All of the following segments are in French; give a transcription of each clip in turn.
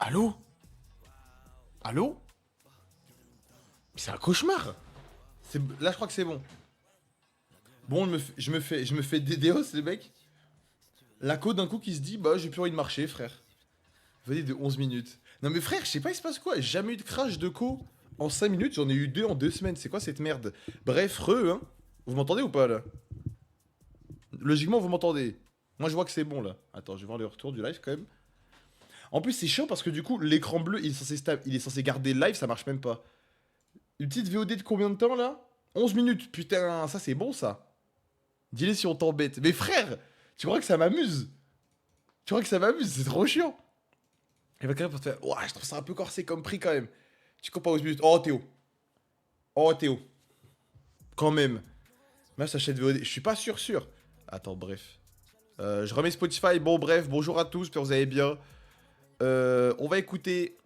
Allô? Allô? C'est un cauchemar. Là, je crois que c'est bon. Bon, je me fais DDoS, les mecs. La co d'un coup qui se dit, bah, j'ai plus envie de marcher, frère. Venez de 11 minutes. Non, mais frère, je sais pas, il se passe quoi? J'ai jamais eu de crash de co en 5 minutes. J'en ai eu 2 en 2 semaines. C'est quoi cette merde? Bref, hein. Vous m'entendez ou pas, là? Logiquement, vous m'entendez. Moi, je vois que c'est bon, là. Attends, je vais voir le retour du live, quand même. En plus, c'est chiant parce que du coup, l'écran bleu, il est censé garder le live, ça marche même pas. Une petite VOD de combien de temps, là? 11 minutes. Putain, ça, c'est bon, ça. Dis-les si on t'embête. Mais frère, tu crois que ça m'amuse? Tu crois que ça m'amuse? C'est trop chiant. Il va quand même pour te faire. Ouah, je trouve ça un peu corsé comme prix quand même. Tu coupes pas 11 minutes. Oh, Théo. Oh, Théo. Quand même. Moi, s'achète VOD. Je suis pas sûr. Attends, bref. Je remets Spotify. Bon, bref. Bonjour à tous. J'espère que vous allez bien. On va écouter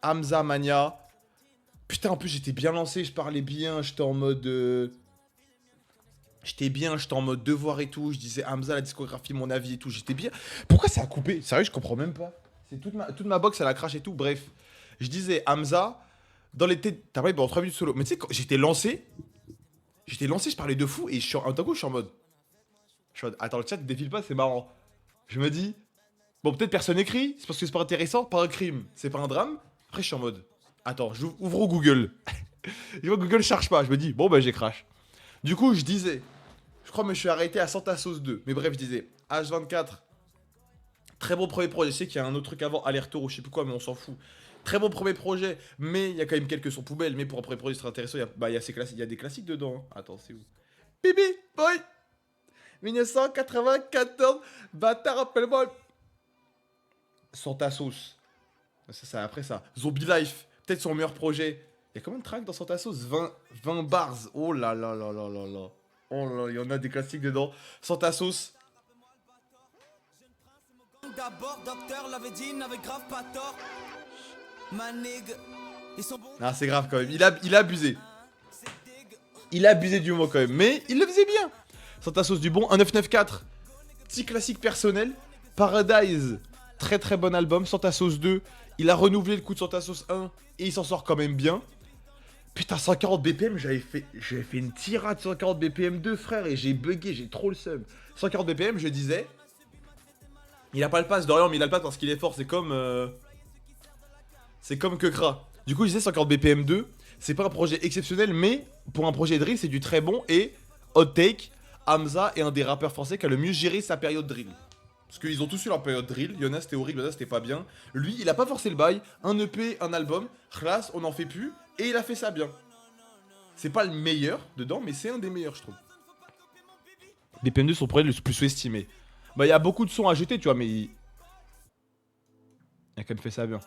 Hamza Mania. Putain, en plus, j'étais bien lancé. Je parlais bien. J'étais en mode. J'étais en mode devoir et tout. Je disais Hamza, la discographie, mon avis et tout. J'étais bien. Pourquoi ça a coupé? Sérieux, je comprends même pas. C'est toute ma box, elle a crash et tout. Bref. Je disais Hamza, dans les têtes. T'as parlé pendant 3 minutes solo. Mais tu sais, quand j'étais lancé, je parlais de fou. Et d'un coup, je suis en mode. Attends, le chat ne défile pas, c'est marrant. Je me dis. Bon, peut-être personne écrit. C'est parce que c'est pas intéressant. Pas un crime. C'est pas un drame. Après, je suis en mode. Attends, j'ouvre Google. Je vois Google cherche pas. Je me dis, bon, bah, j'ai crash. Du coup, je disais. Je crois que je me suis arrêté à Santa Sauce 2. Mais bref, je disais H24. Très bon premier projet. Je sais qu'il y a un autre truc avant, aller-retour ou je sais plus quoi, mais on s'en fout. Très bon premier projet, mais il y a quand même quelques sons poubelles. Mais pour un premier projet, ce serait intéressant. Il y a des classiques dedans. Hein. Attends, c'est où? Bibi Boy 1994. Bâtard, appelle-moi. Santa Sauce. Ça, après ça. Zombie Life. Peut-être son meilleur projet. Il y a combien de tracks dans Santa Sauce? 20 bars. Oh là là là là là là. Oh là, il y en a des classiques dedans. Santa Sauce. D'abord, docteur l'avait dit, n'avait grave pas tort. Manig, ils sont bons. Ah, c'est grave quand même. Il a abusé. Il a abusé du mot quand même. Mais il le faisait bien. Santa Sauce du bon. 1994. Petit classique personnel. Paradise. Très très bon album. Santa Sauce 2. Il a renouvelé le coup de Santa Sauce 1. Et il s'en sort quand même bien. Putain, 140 BPM, j'avais fait une tirade 140 BPM 2, frère, et j'ai bugué, j'ai trop le seum. 140 BPM, je disais. Il a pas le pass, Dorian, mais il a le pass parce qu'il est fort, c'est comme. C'est comme Kekra. Du coup, je disais 140 BPM 2, c'est pas un projet exceptionnel, mais pour un projet drill, c'est du très bon. Et, hot take, Hamza est un des rappeurs français qui a le mieux géré sa période drill. Parce qu'ils ont tous eu leur période drill. Jonas c'était horrible, Jonas c'était pas bien. Lui, il a pas forcé le bail. Un EP, un album. Khlas, on n'en fait plus. Et il a fait ça bien. C'est pas le meilleur dedans, mais c'est un des meilleurs, je trouve. BPM2, son projet le plus sous-estimé. Bah, il y a beaucoup de sons à jeter, tu vois, mais il a quand même fait ça bien.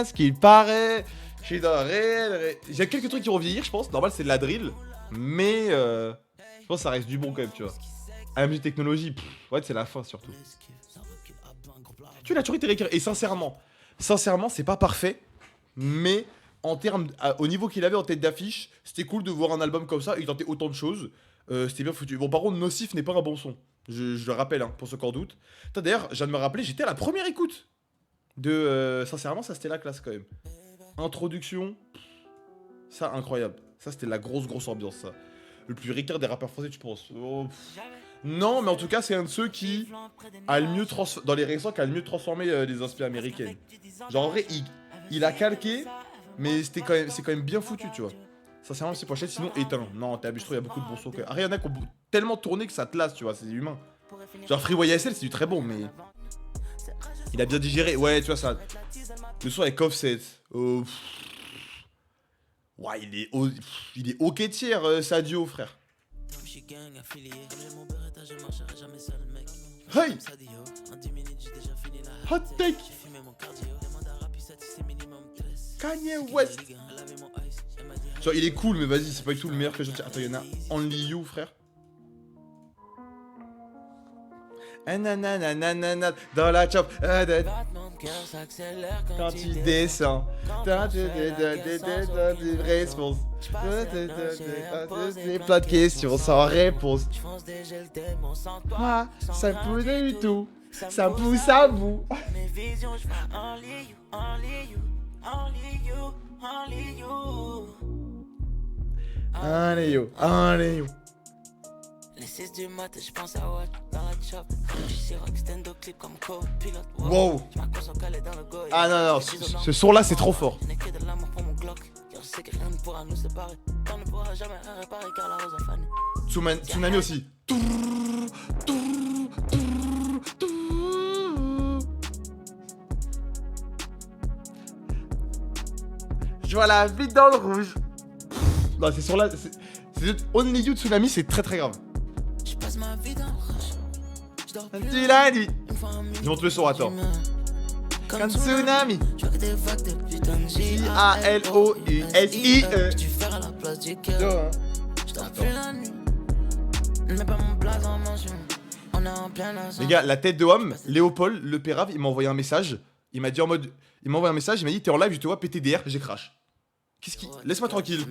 Ce qu'il paraît. Je suis dans le réel. Il y a quelques trucs qui vont vieillir, je pense. Normal, c'est de la drill. Mais je pense que ça reste du bon quand même, tu vois. AMG Technologie, ouais, c'est la fin surtout. Tu l'as toujours été récurrent. Et sincèrement, c'est pas parfait. Mais en termes, au niveau qu'il avait en tête d'affiche, c'était cool de voir un album comme ça et tenter autant de choses. C'était bien foutu. Bon, par contre, Nocif n'est pas un bon son. Je le rappelle, hein, pour ceux qui en doutent. D'ailleurs, je viens de me rappeler, j'étais à la première écoute de. Sincèrement, ça c'était la classe quand même. Introduction, ça incroyable. Ça c'était la grosse ambiance, ça. Le plus récurrent des rappeurs français, tu penses? Oh, non, mais en tout cas, c'est un de ceux qui a le mieux dans les récents, qui a le mieux transformé les inspirations américaines. Genre en vrai, il a calqué, mais c'est quand même bien foutu, tu vois. Sincèrement, c'est pochette, sinon éteint. Non, t'abuses trop, il y a beaucoup de bons sons. Ariana qui ont tellement tourné que ça te lasse, tu vois, c'est humain. Genre Free YSL, c'est du très bon, mais. Il a bien digéré, ouais, tu vois, ça. Le son avec Offset. Ouais, il est ok tiers, Sadio, frère. Hey! Hot take! Kanye West! Genre, il est cool, mais vas-y, c'est pas du tout le meilleur que je tiens. Attends, il y en a Only You, frère. Nanana, dans la chop. Quand tu descends, t'as des réponses. Plein de questions sans réponse. Moi, ça me pousse du tout. Ça me pousse à bout. Mes visions, je vois only you, only you, only you, only you. Allez yo, allez yo. Les 6 du matin, je pense à Watt dans la chop. Je suis rockstand au clip comme copilote. Wow. Je m'accroche au calé dans le go. Ah non, non, ce son-là, c'est trop fort. Je n'ai que de l'amour pour mon Glock. Car je sais que rien ne pourra nous séparer. On ne pourra jamais réparer car la rose a fané. Tsunami aussi. Je vois la vie dans le rouge. Non, c'est sur là. Only You Tsunami, c'est très très grave. Je passe ma vie dans le rush. Je dors plus Tu l'as dit. une fois en minute. Je monte le son, attends. Comme Tsunami. Je vois que des vagues de putain de J-A-L-O-U-S-I-E. Tu fais à la place du cœur. Je dors plus la nuit. Mais pas mon plat en mention. On est en plein instant. Les gars, la tête de homme, Léopold, le pérave, il m'a envoyé un message. Il m'a dit en mode. Il m'a envoyé un message, il m'a dit t'es en live, je te vois PTDR, j'ai crash. Qu'est-ce qui. Laisse-moi tranquille.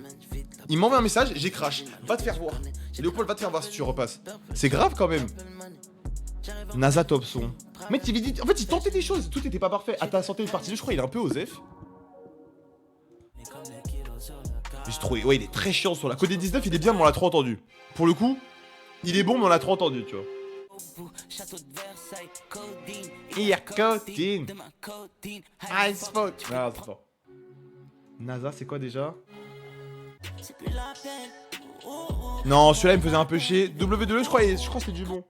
Il m'envoie un message, j'ai crash. Va te faire voir. Léopold, va te faire voir si tu repasses. C'est grave quand même. NASA top son. Mec, en fait, il tentait des choses. Tout était pas parfait. À ta santé, une partie 2, je crois, il est un peu osef. J'ai trouvé. Ouais, il est très chiant sur la. Code 19, il est bien, mais on l'a trop entendu. Pour le coup, il est bon, mais on l'a trop entendu, tu vois. Here, codeine. Ice spot. Ah, c'est fort. NASA, c'est quoi déjà? Non, celui-là, il me faisait un peu chier. W2E, je crois que c'était du bon.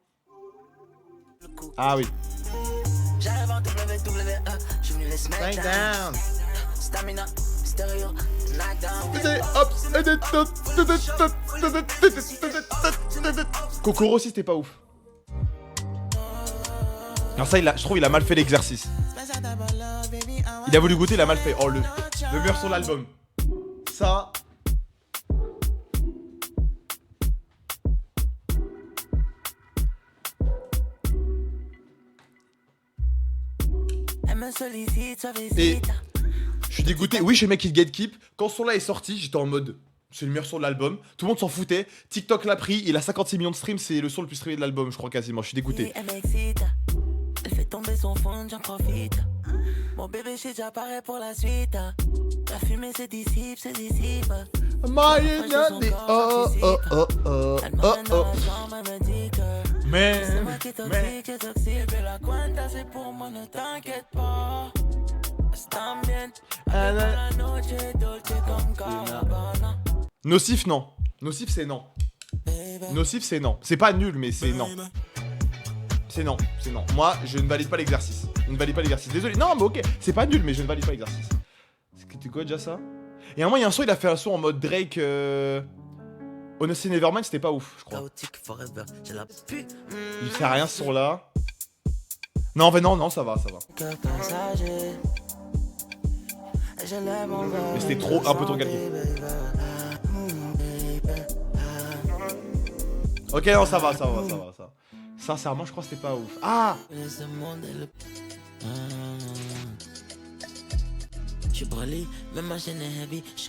Ah oui. J'arrive en WWE, je suis venu les smackdown. Stamina, stéréo, knockdown. Kokoro aussi, c'était pas ouf. Alors ça, je trouve il a mal fait l'exercice. Il a voulu goûter, il a mal fait. Oh, le meilleur sur l'album. Ça... Et je suis dégoûté. Oui, je suis Make It Get Keep. Quand ce son là est sorti, j'étais en mode c'est le meilleur son de l'album. Tout le monde s'en foutait. TikTok l'a pris. Il a 56 millions de streams. C'est le son le plus streamé de l'album, je crois quasiment. Je suis dégoûté. Elle fait tomber son fond, j'en profite. Mon bébé chez déjà paraît pour la suite. La fumée se dissipe, se dissipe. Oh oh oh oh oh oh. Mais c'est moi qui est toxique. La cuenta c'est pour moi, ne t'inquiète pas. Están bien. La noche dolce comme Carabana. Nocif, non. Nocif, c'est non. Nocif, c'est non. C'est pas nul, mais c'est non. C'est non, c'est non. Moi, je ne valide pas l'exercice. Je ne valide pas l'exercice. Désolé. Non, mais ok. C'est pas nul, mais je ne valide pas l'exercice. C'était quoi déjà ça? Et à un moment, il y a un son, il a fait un son en mode Drake. Honestly Nevermind, c'était pas ouf, je crois. Il fait rien ce son là. Non, mais non, ça va, ça va. Mais c'était trop, un peu trop calqué. Ok, non, ça va. Sincèrement, je crois que c'était pas ouf. Ah!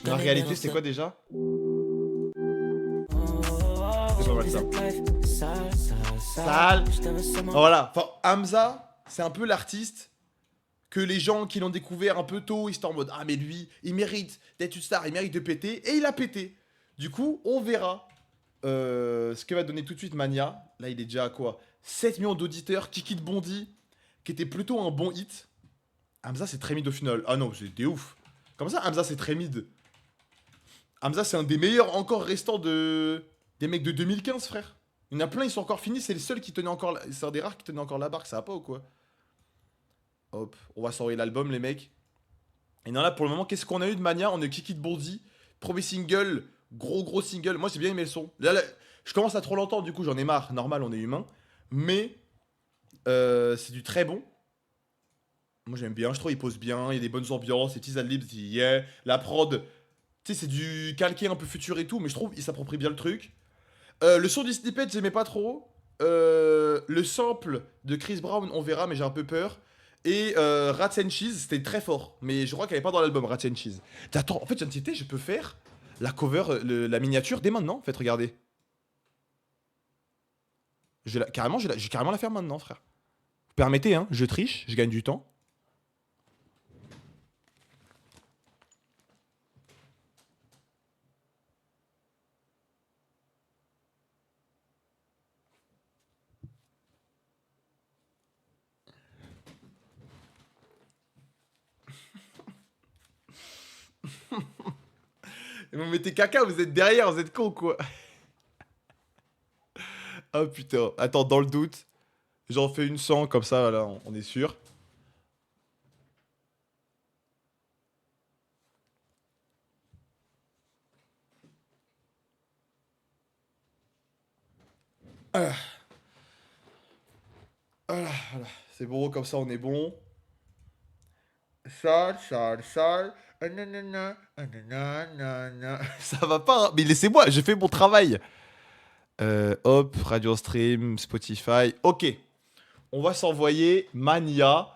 La réalité, c'était quoi déjà? C'est pas mal ça. Sale. Voilà. Enfin, Hamza, c'est un peu l'artiste que les gens qui l'ont découvert un peu tôt, ils étaient en mode ah mais lui, il mérite d'être une star, il mérite de péter, et il a pété. Du coup, on verra ce que va donner tout de suite Mania. Là, il est déjà à quoi? 7 millions d'auditeurs, Kiki de Bondy, qui était plutôt un bon hit. Hamza, c'est très mid au final. Ah non, c'était ouf. Comment ça, Hamza, c'est très mid? Hamza, c'est un des meilleurs encore restants des mecs de 2015, frère. Il y en a plein, ils sont encore finis. C'est les seuls qui tenaient encore... C'est un des rares qui tenaient encore la barque, ça va pas ou quoi? Hop, on va s'envoyer l'album, les mecs. Et non, là, pour le moment, qu'est-ce qu'on a eu de Mania? On a eu Kiki de Bondy. Premier single, gros single. Moi, j'ai bien aimé le son. Là, je commence à trop l'entendre, du coup, j'en ai marre. Normal, on est humain. Mais c'est du très bon. Moi, j'aime bien. Je trouve il pose bien. Il y a des bonnes ambiances. Les petits adlibs, yeah. La prod, tu sais, c'est du calqué un peu futur et tout. Mais je trouve il s'approprie bien le truc. Le son du snippet, j'aimais pas trop. Le sample de Chris Brown, on verra, mais j'ai un peu peur. Et Rats and Cheese, c'était très fort. Mais je crois qu'elle est pas dans l'album, Rats and Cheese. Attends, en fait, j'anticipais, je peux faire la cover, la miniature dès maintenant. En fait, regardez. J'ai carrément la faire maintenant, frère. Vous permettez, hein, je triche, je gagne du temps. Et vous mettez caca, vous êtes derrière, vous êtes con quoi. Oh putain, attends, dans le doute, j'en fais une 100 comme ça, voilà, on est sûr. Voilà, voilà, c'est bon, comme ça on est bon. Sale. Ça va pas, hein. Mais laissez-moi, j'ai fait mon travail. Hop, Radio Stream, Spotify. Ok, on va s'envoyer Mania.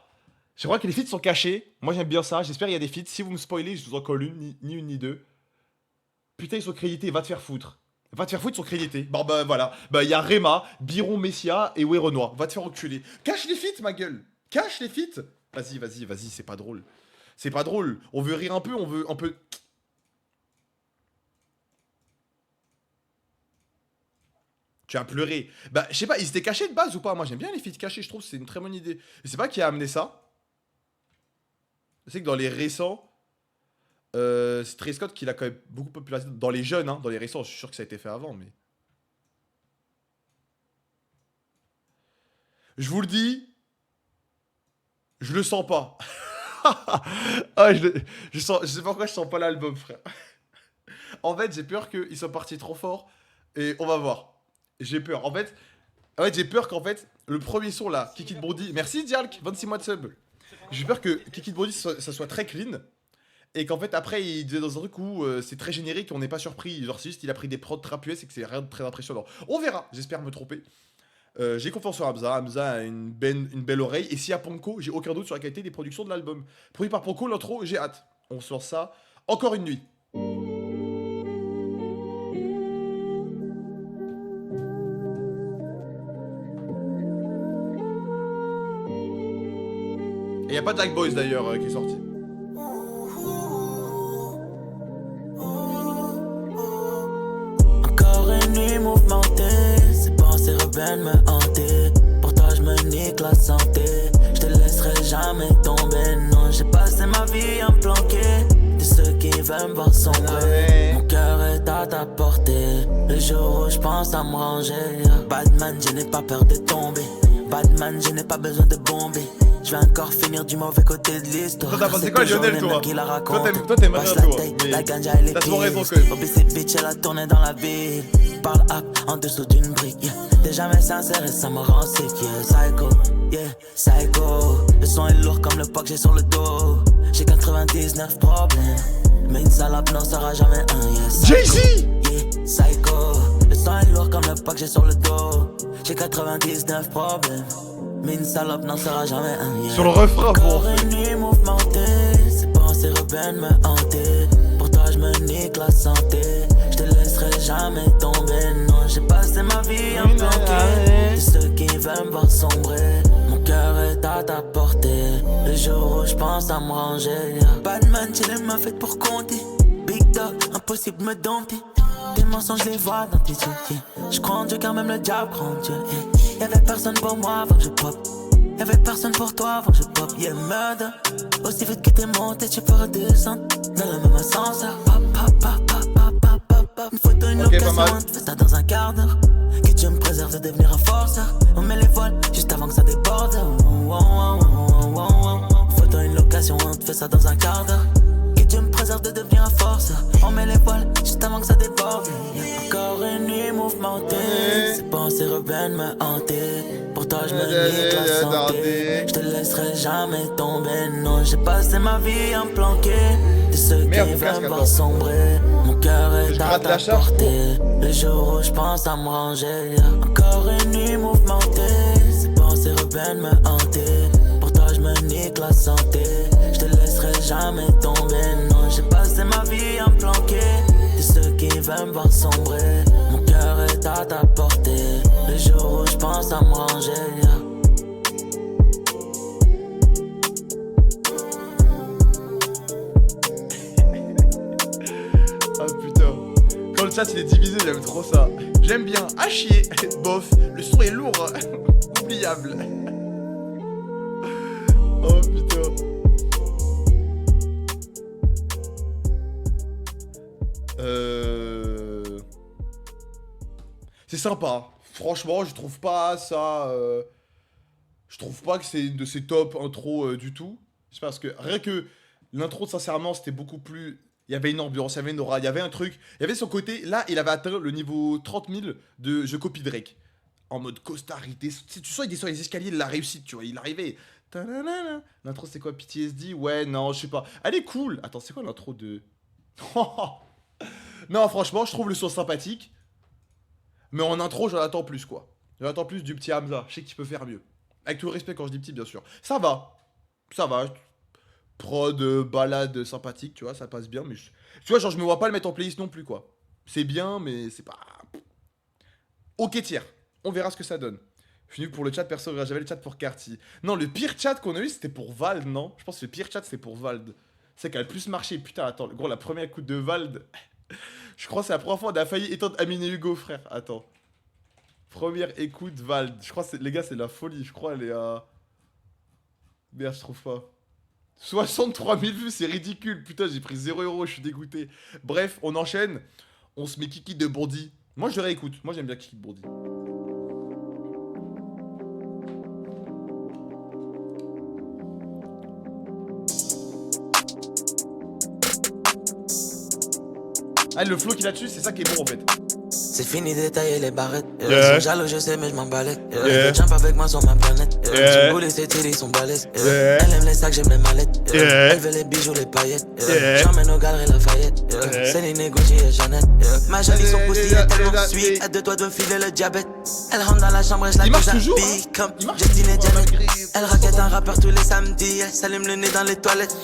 Je crois que les feats sont cachés. Moi j'aime bien ça, j'espère qu'il y a des feats. Si vous me spoilez, je vous en colle une, ni une ni deux. Putain, ils sont crédités, va te faire foutre. Va te faire foutre, ils sont crédités. Bon bah voilà, bah il y a Rema, Biron Messia et Ouais Renoir. Va te faire enculer. Cache les feats, ma gueule. Cache les feats. Vas-y, c'est pas drôle. C'est pas drôle. On veut rire un peu, on veut un peu... Tu as pleuré. Bah, je sais pas, ils étaient cachés de base ou pas? Moi, j'aime bien les feats cachés, je trouve que c'est une très bonne idée. Je sais pas qui a amené ça. Je sais que dans les récents, c'est Travis Scott qui l'a quand même beaucoup popularisé. Dans les jeunes, hein, dans les récents, je suis sûr que ça a été fait avant, mais... Je vous le dis, je le sens pas. Ah, je sais pas pourquoi je sens pas l'album, frère. En fait, j'ai peur qu'ils soient partis trop fort. Et on va voir. J'ai peur. En fait, j'ai peur qu'en fait, le premier son là, Kiki de Bondy. Merci Dialk, 26 mois de sub. J'ai peur que Kiki de Bondy, ça soit très clean. Et qu'en fait, après, il est dans un truc où c'est très générique et on n'est pas surpris. Genre, c'est juste qu'il a pris des prods trap US et que c'est rien de très impressionnant. On verra, j'espère me tromper. J'ai confiance sur Hamza. Hamza a une belle oreille. Et s'il y a Ponko, j'ai aucun doute sur la qualité des productions de l'album. Produit par Ponko, l'intro, j'ai hâte. On se lance ça encore une nuit. Et y a pas Jack Boys d'ailleurs qui est sorti. Encore une nuit mouvementée, ces pensées rebelles me hanter. Pour toi je me nique la santé, je te laisserai jamais tomber. Non, j'ai passé ma vie à me planquer de ceux qui veulent me voir sombrer. Mon cœur est à ta portée, le jour où je pense à me ranger. Batman, je n'ai pas peur de tomber. Batman, je n'ai pas besoin de bomber. Je vais encore finir du mauvais côté de l'histoire. Toi, c'est quoi Lionel, toi? Toi, t'aimes rien, toi. La ganja et les t'as ton raison, pills. Bobby, c'est bitch, elle a tourné dans la ville. Parle up en dessous d'une brique, yeah. T'es jamais sincère et ça me rend sick, yeah. Psycho, yeah, psycho. Le son est lourd comme le poids que j'ai sur le dos. J'ai 99 problèmes, mais une salope n'en sera jamais un, yeah. Jay-Z! Yeah, psycho. Le son est lourd comme le poids que j'ai sur le dos. J'ai 99 problèmes, mais une salope n'en sera jamais un, yeah. Sur le refrain, bon. Encore une nuit mouvementée, ces pensées rebelles me hanter. Pour toi je me nique la santé, je te laisserai jamais tomber. Non, j'ai passé ma vie à me planquer de ceux qui veulent me voir sombrer. Mon cœur est à ta portée, le jour où je pense à me ranger, yeah. Batman, j'ai les mains faites pour compter. Big dog, impossible de me dompter. Tes mensonges, je les vois dans tes yeux, yeah. Je crois en Dieu car même le diable croit en Dieu, yeah. Y'avait personne pour moi avant que je pop. Y'avait personne pour toi avant que je pop. Yeah, murder. Aussi vite que t'es monté, tu peux redescendre dans le même ascenseur. Pop, pop, pop, pop, pop, pop, pop, pop. Une photo, une location, on te fait ça dans un quart d'heure. Que Dieu me préserve de devenir un forceur. On met les voiles juste avant que ça déborde. Une photo, une location, on te fait ça dans un quart d'heure. Que Dieu me préserve de devenir un forceur. On met les voiles juste avant que ça déborde. Encore une nuit mouvementée, ces pensées rebelles me hanter. Pour toi je me nique la santé, je te laisserai jamais tomber. Non, j'ai passé ma vie à me planquer de ceux qui veulent me voir sombrer. Mon cœur est à ta portée, le jour où je pense à me ranger, yeah. Encore une nuit mouvementée, ces pensées rebelles me hanter. Pour toi je me nique manger, yeah. Ah putain. Quand le chat il est divisé, j'aime trop ça. J'aime bien. À chier. Bof. Le son est lourd. Oubliable. Oh putain. C'est sympa. Franchement, je trouve pas ça. Je trouve pas que c'est de ces top intro du tout. Je sais pas, parce que rien que l'intro, sincèrement, c'était beaucoup plus. Il y avait une ambiance, il y avait une aura, il y avait un truc. Il y avait son côté. Là, il avait atteint le niveau 30 000 de je copie Drake. En mode costard. Tu sens, il descend les escaliers de la réussite, tu vois. Il arrivait. L'intro, c'est quoi, PTSD? Ouais, non, je sais pas. Elle est cool. Attends, c'est quoi l'intro de. Non, franchement, je trouve le son sympathique. Mais en intro, j'en attends plus, quoi. J'en attends plus du petit Hamza. Je sais qu'il peut faire mieux. Avec tout le respect quand je dis petit, bien sûr. Ça va. Ça va. Prod, balade sympathique, tu vois, ça passe bien. Mais tu vois, genre, je me vois pas le mettre en playlist non plus, quoi. C'est bien, mais c'est pas. Ok, tiers. On verra ce que ça donne. Je suis venu pour le chat, perso, j'avais le chat pour Carty. Non, le pire chat qu'on a eu, c'était pour Vald, non? Je pense que le pire chat, c'était pour Vald. C'est qu'elle a le plus marché. Putain, attends, gros, la première écoute de Vald. Je crois que c'est la première fois qu'on a failli éteindre Amine et Hugo, frère. Attends. Première écoute, Vald. Je crois que les gars, c'est de la folie. Je crois elle est à. Merde, je trouve pas. 63 000 vues, c'est ridicule. Putain, j'ai pris 0€, je suis dégoûté. Bref, on enchaîne. On se met Kiki de Bourdi. Moi, je le réécoute. Moi, j'aime bien Kiki de Bourdi. Ah, le flow qu'il a dessus, c'est ça qui est bon en fait. C'est fini d'étailler les barrettes. Yeah. Ils sont jaloux, je sais, mais je m'en balais. Yeah. Jump avec moi sur ma planète. Yeah. J'ai boulé, ses télés, ils sont balèzes. Yeah. Elle aime les sacs, j'aime les mallettes. Yeah. Elle veut les bijoux, les paillettes. Yeah. J'emmène aux galeries Lafayette. Céline, Gucci et Jeannette. Ma jolie son poussée est tellement sweet. Elle de toi de filer le diabète. Elle rentre dans la chambre et je la Il marche touche à toujours, pique hein. comme Justine et Janet. Elle raquette un rappeur tous les samedis. Elle s'allume le nez dans les toilettes.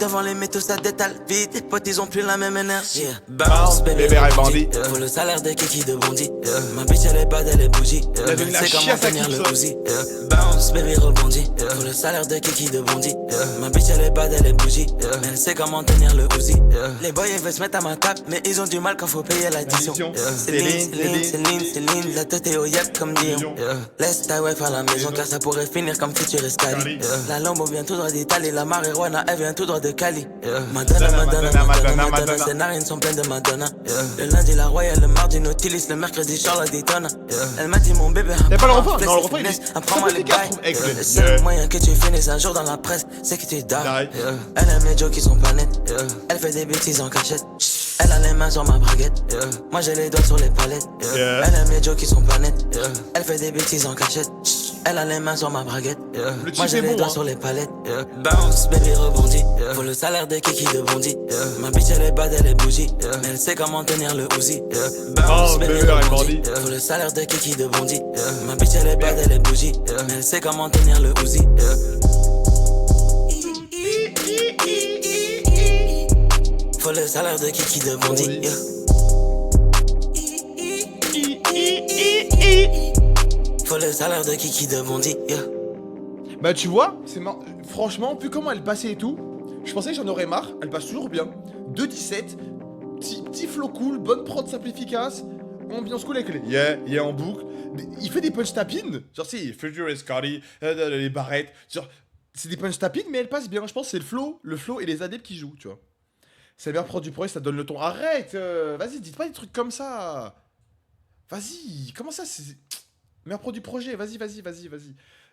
Devant les métaux, ça détale vite. Les potes, ils ont plus la même énergie. Bounce, bébé, bandit. Faut le salaire de Kiki de Bondi. Ma bitch, elle est bad, elle est bougie. Elle sait comment tenir le Uzi. Bounce, bébé, rebondit. Faut le salaire de Kiki de Bondi. Ma bitch, elle est bad, elle est bougie. Mais elle sait comment tenir le Uzi. Les boys, ils veulent se mettre à ma table, mais ils ont du mal quand faut payer l'addition. Céline, la tête est au yep comme Dion. Laisse ta wife à la maison, car ça pourrait finir comme futur escalier. La Lambo vient tout droit d'Italie, la marijuana, elle vient tout droit de Cali. Madonna, ses narines sont pleines de Madonna. Le lundi la Royale, le mardi Nautilus, le mercredi Charlotte Daytona. Elle m'a dit mon bébé, y'a pas le refrain? Non, le refrain il est. Apprends-moi les bails. Le seul moyen que tu finisses un jour dans la presse, c'est que tu darres. Elle aime les jokes qui sont pas nets. Elle fait des bêtises en cachette. Elle a les mains sur ma braguette. Moi j'ai les doigts sur les palettes. Elle aime les jokes qui sont pas nets. Elle fait des bêtises en cachette. Elle a les mains sur ma braguette. Moi j'ai les doigts sur les palettes. Bounce, baby, rebondit. Faut le salaire de Kiki de Bondi. Ma bitch elle est bad, elle est bougie. Mais elle sait comment tenir le Uzi. Bounce, baby, rebondit. Faut le salaire de Kiki de Bondi. Ma bitch elle est bad, elle est bougie. Mais elle sait comment tenir le Uzi. Faut le salaire de Kiki de Bondi. Faut le salaire de Kiki de Bondi. Bah tu vois, franchement, vu comment elle passait et tout, je pensais que j'en aurais marre. Elle passe toujours bien. 2-17, petit flow cool, bonne prod simplificace, ambiance cool avec les en boucle. Il fait des punch tapping, genre si, Future et Scotty, les barrettes, genre c'est des punch tapping mais elle passe bien. Je pense que c'est le flow et les adeptes qui jouent, tu vois. C'est bien prod du projet, ça donne le ton. Arrête, vas-y, dites pas des trucs comme ça. Vas-y, comment ça c'est... Meilleur produit projet, vas-y.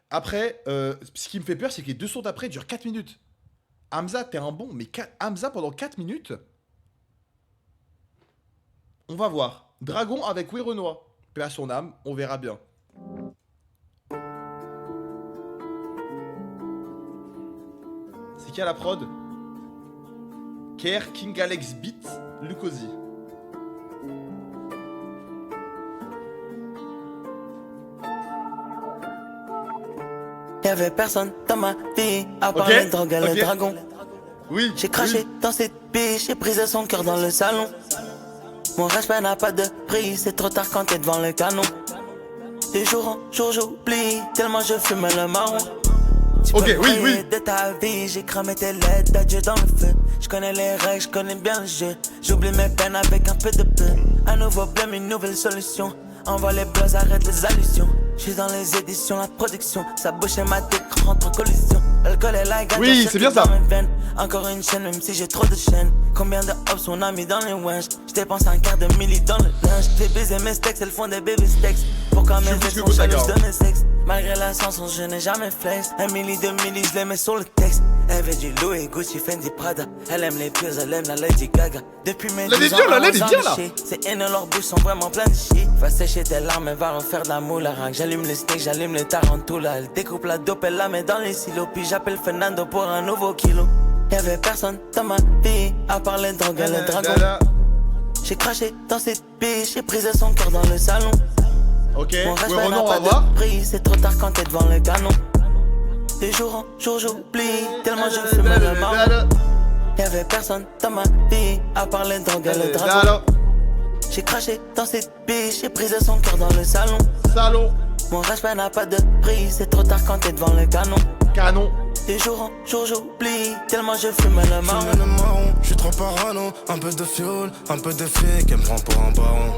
Après, ce qui me fait peur, c'est que les deux sons d'après durent 4 minutes. Hamza, t'es un bon, mais Hamza pendant 4 minutes. On va voir. Dragon avec Oui Renoir. Paix à son âme, on verra bien. C'est qui à la prod? Kerr, King Alex Beat, Lucosi. Y'avait personne dans ma vie à part le drogue et le dragon. Oui. J'ai craché dans cette biche, j'ai brisé son cœur dans le salon. Mon respect n'a pas de prix, c'est trop tard quand t'es devant le canon. De jour en jour j'oublie, tellement je fume le marron. Ok, oui. De ta vie, j'ai cramé tes lettres d'adieu dans le feu. Je connais les règles, je connais bien le jeu. J'oublie mes peines avec un peu de peu. Un nouveau blême, une nouvelle solution. Envoie les buzz, arrête les allusions. J'suis dans les éditions, la production. Sa bouche et ma tête rentrent en collision. L'alcool est la gage. Oui, c'est bien ça. Encore une chaîne, même si j'ai trop de chaînes. Combien de hops on a mis dans les wenches. J'dépense un quart de milli dans le linge. J'ai baisé mes steaks, elles font des baby steaks. Pourquoi mes ex sont jalouses de mes sexes? Malgré la sensation, je n'ai jamais flex. Un milli, 2 milli, je les mets sur le texte. Elle veut du Louis, Gucci, Fendi, Prada. Elle aime les pires, elle aime la Lady Gaga. Depuis mes 12 ans, elle est bien là. ces haineux, leurs bouches sont vraiment pleines de shit. Va sécher tes larmes, elle va refaire de la moule. J'allume les steaks, j'allume les tarantulas. Elle découpe la dope, elle la met dans les silos. Puis j'appelle Fernando pour un nouveau kilo. Y'avait personne dans ma vie, à part les drogues et le dragon. J'ai craché dans cette biche, j'ai brisé son cœur dans le salon. Ok, mon respect Renaud, n'a on va pas voir. de prix, c'est trop tard quand t'es devant le canon. De jour en jour j'oublie, tellement je fume le marron. Y'avait personne dans ma vie, à part les drogues et le dragon. J'ai craché dans cette biche, j'ai brisé son cœur dans le salon. Mon respect n'a pas de prix, c'est trop tard quand t'es devant le canon. De jour en jour j'oublie, tellement je fume le marron. J'suis trop parano, un peu de fioul, un peu de fille qui me prend pour un baron.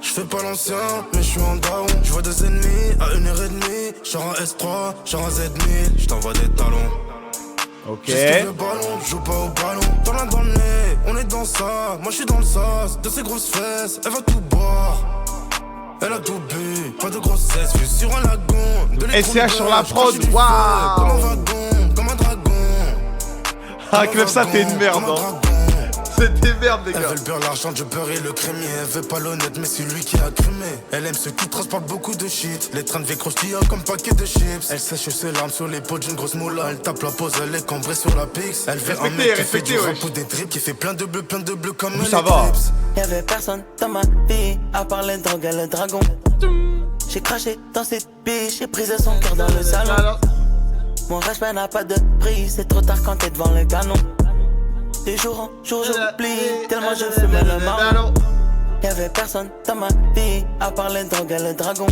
J'fais pas l'ancien, mais j'suis en down. J'vois des ennemis à 1h30. J'suis en S3, j'suis en Z1000. J't'envoie des talons. Ok. J'esquive le ballon, j'joue pas au ballon. Dans l'un dans le nez, on est dans ça. Moi j'suis dans le sas, de ses grosses fesses. Elle va tout boire. Elle a tout bu, pas de grossesse, vue sur un lagon. SCH sur la prod, waouh. Comme un wagon, comme un dragon. Ah, Clef, ça t'es une merde, hein. C'était merde, les gars. Elle veut le beurre, l'argent, du beurre et le crémier. Elle veut pas l'honnête, mais c'est lui qui a crimé. Elle aime ceux qui transportent beaucoup de shit. Les trains de vie croustillants comme paquet de chips. Elle sèche ses larmes sur les peaux d'une grosse moula. Elle tape la pose, elle est cambrée sur la pix. Elle fait un mec qui fait du rap ou des drips. Qui fait plein de bleu comme un ça va. Y'avait personne dans ma vie, à part les drogues et le dragon. J'ai craché dans cette biche, j'ai brisé son cœur dans le salon. Mon respect n'a pas de prix, c'est trop tard quand t'es devant le canon. De jour en jour j'oublie, tellement je fume le marron. Y'avait personne dans ma vie, à part les drogues et le dragon.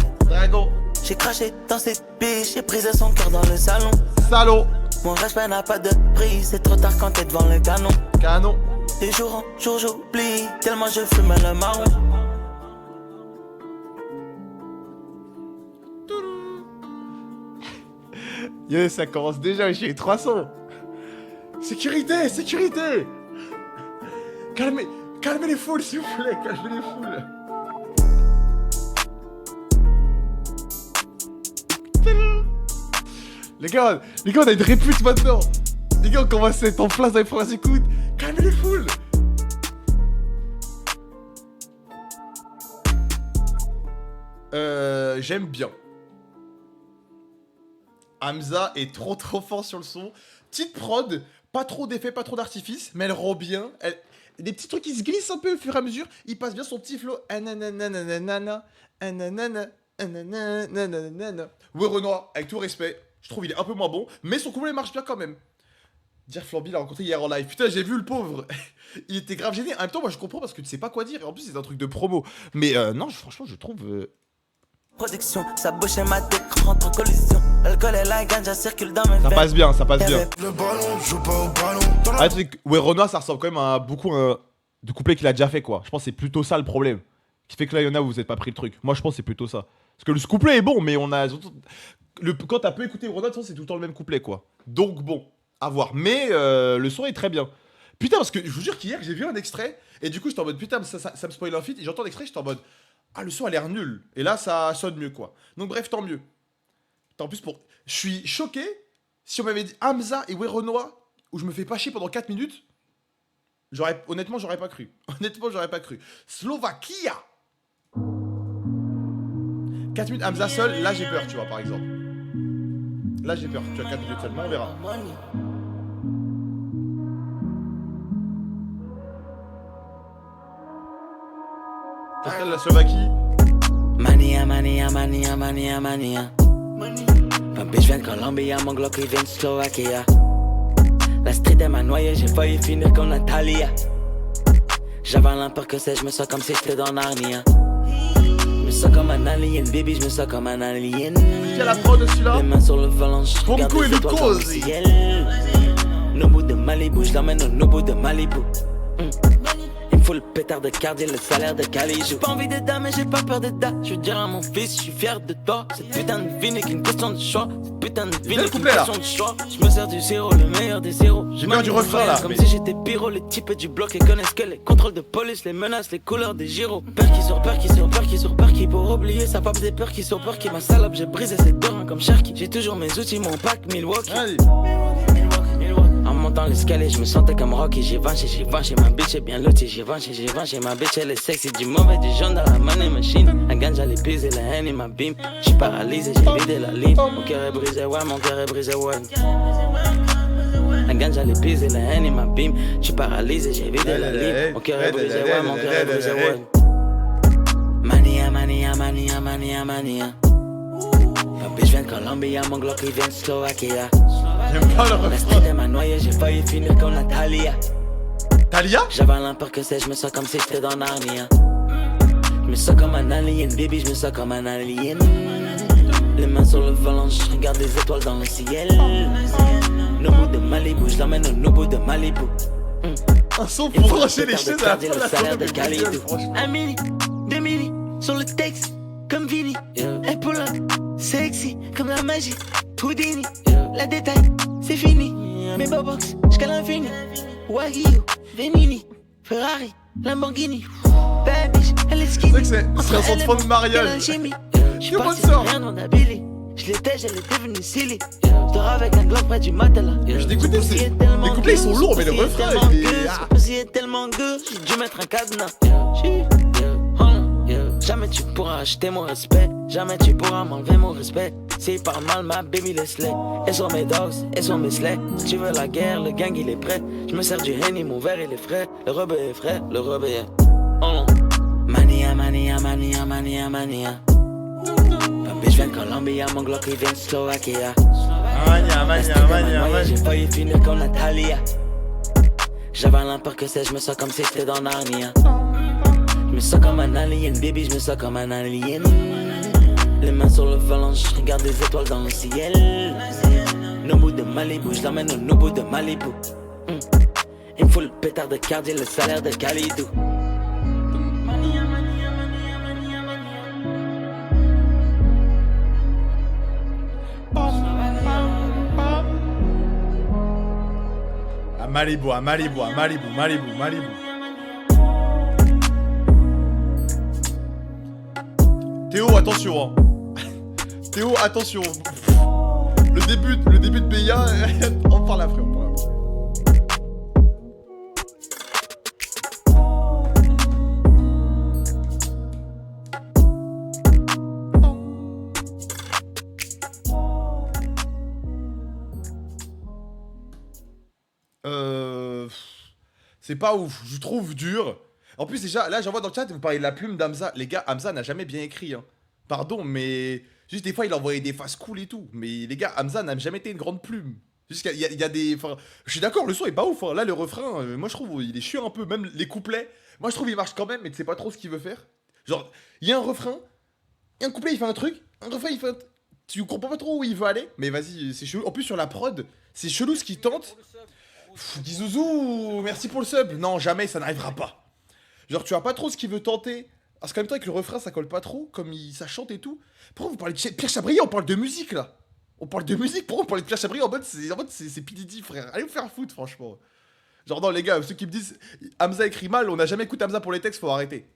J'ai craché dans cette biche, j'ai brisé son cœur dans le salon. Mon respect n'a pas de prix, c'est trop tard quand t'es devant le canon. De jour en jour j'oublie, tellement je fume le marron. Yo, ça commence déjà, j'ai 300. Sécurité. Calmez les foules, s'il vous plaît, calmez les foules. Les gars, on a une répute maintenant. Les gars, on commence à être en place dans les premières écoutes. Calmez les foules. J'aime bien. Hamza est trop fort sur le son. Petite prod, pas trop d'effets, pas trop d'artifice, mais elle rend bien. Des petits trucs qui se glissent un peu au fur et à mesure. Il passe bien son petit flow. Ouais, Renoir, avec tout respect, je trouve il est un peu moins bon, mais son couplet marche bien quand même. Dire Flamby l'a rencontré hier en live. Putain, j'ai vu le pauvre. Il était grave gêné. En même temps, moi je comprends parce que tu sais pas quoi dire. Et en plus, c'est un truc de promo. Mais non, franchement, je trouve. Production, sa bouche et ma tête rentrent en collision. L'alcool et la ganja circulent dans mes veines. Ça passe bien. Le ballon, joue pas au ballon. Ah, ouais, Renoir, ça ressemble quand même à beaucoup de couplets qu'il a déjà fait, quoi. Je pense que c'est plutôt ça le problème. Qui fait que là, il y en a où vous êtes pas pris le truc. Moi, je pense que c'est plutôt ça. Parce que le couplet est bon, mais on a. Quand t'as peu écouté Renoir, c'est tout le temps le même couplet, quoi. Donc, bon, à voir. Mais le son est très bien. Putain, parce que je vous jure qu'hier, j'ai vu un extrait. Et du coup, j'étais en mode, putain, ça me spoil un feat. Et j'entends l'extrait, j'étais en mode. Ah, le son a l'air nul. Et là, ça sonne mieux, quoi. Donc, bref, tant mieux. En plus, je suis choqué. Si on m'avait dit Hamza et ouais Renoir, où je me fais pas chier pendant 4 minutes, honnêtement, j'aurais pas cru. Slovaquia. 4 minutes Hamza seul, là, j'ai peur, tu vois, par exemple. Là, j'ai peur. Tu as 4 minutes seulement, on verra. Pascal, la Slovaquie. Mania. Ma bitch vient de Colombie, mon Glock il vient de Slovaquia. La street elle m'a noyé, j'ai failli finir comme Natalia. J'avais l'impression que je me sens comme si j'étais dans Narnia. Je me sens comme un alien, baby, je me sens comme un alien. Qui a la prod dessus là? Les mains sur le volant, je regarde Ponko et les étoiles dans le Lucosi. ciel. Nobu de Malibu, je l'emmène au Nobu de Malibu. Il me faut le pétard de cardier, le salaire de Cali. J'ai pas envie de dame, mais j'ai pas peur de date. Je veux dire à mon fils, je suis fier de toi. Cette putain de vie n'est qu'une question de choix. Cette putain de vie n'est qu'une question de choix. Je me sers du zéro, le meilleur des zéros. J'ai peur du refrain là. Comme si j'étais pyro, les types du bloc et connaissent que les contrôles de police, les menaces, les couleurs des gyros. Peur qui sort, peur qui sort, peur qui sort, peur qui pour oublier sa pape des peurs qui sort, peur qui ma salope. J'ai brisé ses deux reins comme Sharky. J'ai toujours mes outils, mon pack Milwaukee. Allez. En montant l'escalier, je me sentais comme Rocky. J'ai vanché, ma bitch est bien lotie. J'ai vanché, ma bitch elle est sexy. Du mauvais, du jaune dans la money machine. La ganja, les pisé, la haine et ma bim. J'suis paralysé, j'ai vidé la ligne. Mon cœur est brisé, ouais, mon cœur est brisé, ouais. La ganja, les pisé, la haine et ma bim. J'suis paralysé, j'ai vidé la ligne. Mon cœur est brisé, ouais, mon cœur est brisé, ouais. Mania, mania, mania, mania, mania. Ma bitch vient de Colombie, mon Glock il vient de Slovaquia. J'aime pas le La refrain. street m'a noyé, j'ai failli finir comme Natalia. Talia? J'avale un peur que c'est, je me sens comme si j'étais dans Narnia. Je me sens comme un alien, baby, je me sens comme un alien. Les mains sur le volant, je regarde les étoiles dans le ciel. Nobu de Malibu, je l'emmène au Nobu de Malibu. Un son pour brancher les chaises à la le salaire de Calidou. Un mini, 2 mini, sur le texte, comme Vini. Épaulante, sexy, comme la magie. Houdini, la détail, c'est fini. Mes bobox, jusqu'à l'infini. Wagyu, Venini, Ferrari, Lamborghini. Bad bitch, elle est skinny. C'est un son de fond de mariage. J'suis parti sans rien dans la Billy. J'l'étais, j'allais devenir silly. J'dors avec un globe près du matelas. Je t'écoutais, les couplets ils sont lourds, mais le refrain il est. Ce pussy est tellement gueux, j'ai dû mettre un cadenas. Jamais tu pourras acheter mon respect. Jamais tu pourras m'enlever mon respect. S'il parle mal, ma baby laisse-les. Elles sont mes dogs, elles sont mes slays. Si tu veux la guerre, le gang il est prêt. Je me sers du Henny, mon verre il est frais. Le rebeu est frais, le rebeu est. Oh non. Mania, mania, mania, mania, mania. Papi, je viens de Colombie, mon Glock il vient de Slovaquia. Mania, mania, mania, mania. J'ai failli finir comme Natalia. J'avale un peur que c'est, je me sens comme si j'étais dans Narnia. Je me sens comme un alien, baby, je me sens comme un alien. Les mains sur le volant, je regarde les étoiles dans le ciel. Nobu de Malibu, je l'emmène au Nobu de Malibu. Il me faut le pétard de cardier, le salaire de Calidou. À Malibu, à Malibu, à Malibu, Malibu, Malibu. Théo, attention, hein. Théo, attention. Le début de BIA, on parle après, on parle après. C'est pas ouf, je trouve dur. En plus, déjà, là, j'en vois dans le chat, vous parlez de la plume d'Hamza. Les gars, Hamza n'a jamais bien écrit. Hein. Pardon, mais. Juste des fois, il envoyait des faces cool et tout. Mais les gars, Hamza n'a jamais été une grande plume. Juste qu'il y a des. Enfin, je suis d'accord, le son est pas ouf. Hein. Là, le refrain, moi, je trouve, il est chiant un peu. Même les couplets. Moi, je trouve, il marche quand même, mais tu sais pas trop ce qu'il veut faire. Genre, il y a un refrain, un couplet, il fait un truc. Un refrain, il fait un. Tu comprends pas trop où il veut aller. Mais vas-y, c'est chelou. En plus, sur la prod, c'est chelou ce qu'il tente. Guizouzou, merci pour le sub. Non, jamais, ça n'arrivera pas. Genre, tu vois pas trop ce qu'il veut tenter. Parce qu'en même temps, avec le refrain, ça colle pas trop. Comme ça chante et tout. Pourquoi vous parlez de Pierre Chabrier? On parle de musique là. On parle de musique. Pourquoi on parle de Pierre Chabrier en mode c'est P. Diddy, frère? Allez vous faire foutre, franchement. Genre, non, les gars, ceux qui me disent Hamza écrit mal, on n'a jamais écouté Hamza pour les textes, faut arrêter.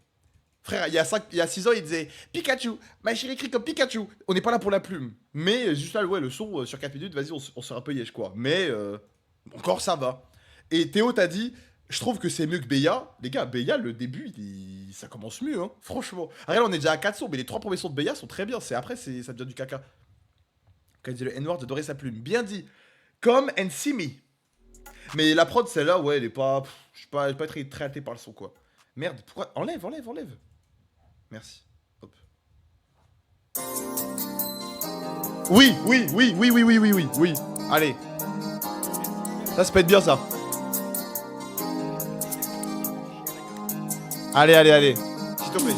Frère, il y a 6 ans, il disait Pikachu, ma chérie écrit comme Pikachu. On n'est pas là pour la plume. Mais juste là, ouais, le son sur 4 minutes, vas-y, on sera un peu yèche quoi. Mais encore ça va. Et Théo t'a dit, je trouve que c'est mieux que Beya. Les gars, Beya, le début, ça commence mieux, hein, franchement. Regarde, on est déjà à 4 sons, mais les 3 premiers sons de Beya sont très bien. C'est après, ça devient du caca. Quand il dit le N-word, de dorer sa plume. Bien dit. Come and see me. Mais la prod, celle-là, ouais, elle est pas. Je suis pas très hâté par le son, quoi. Merde, pourquoi. Enlève. Merci. Hop. Oui. Allez. Ça peut être bien, ça. Allez. S'il te plaît.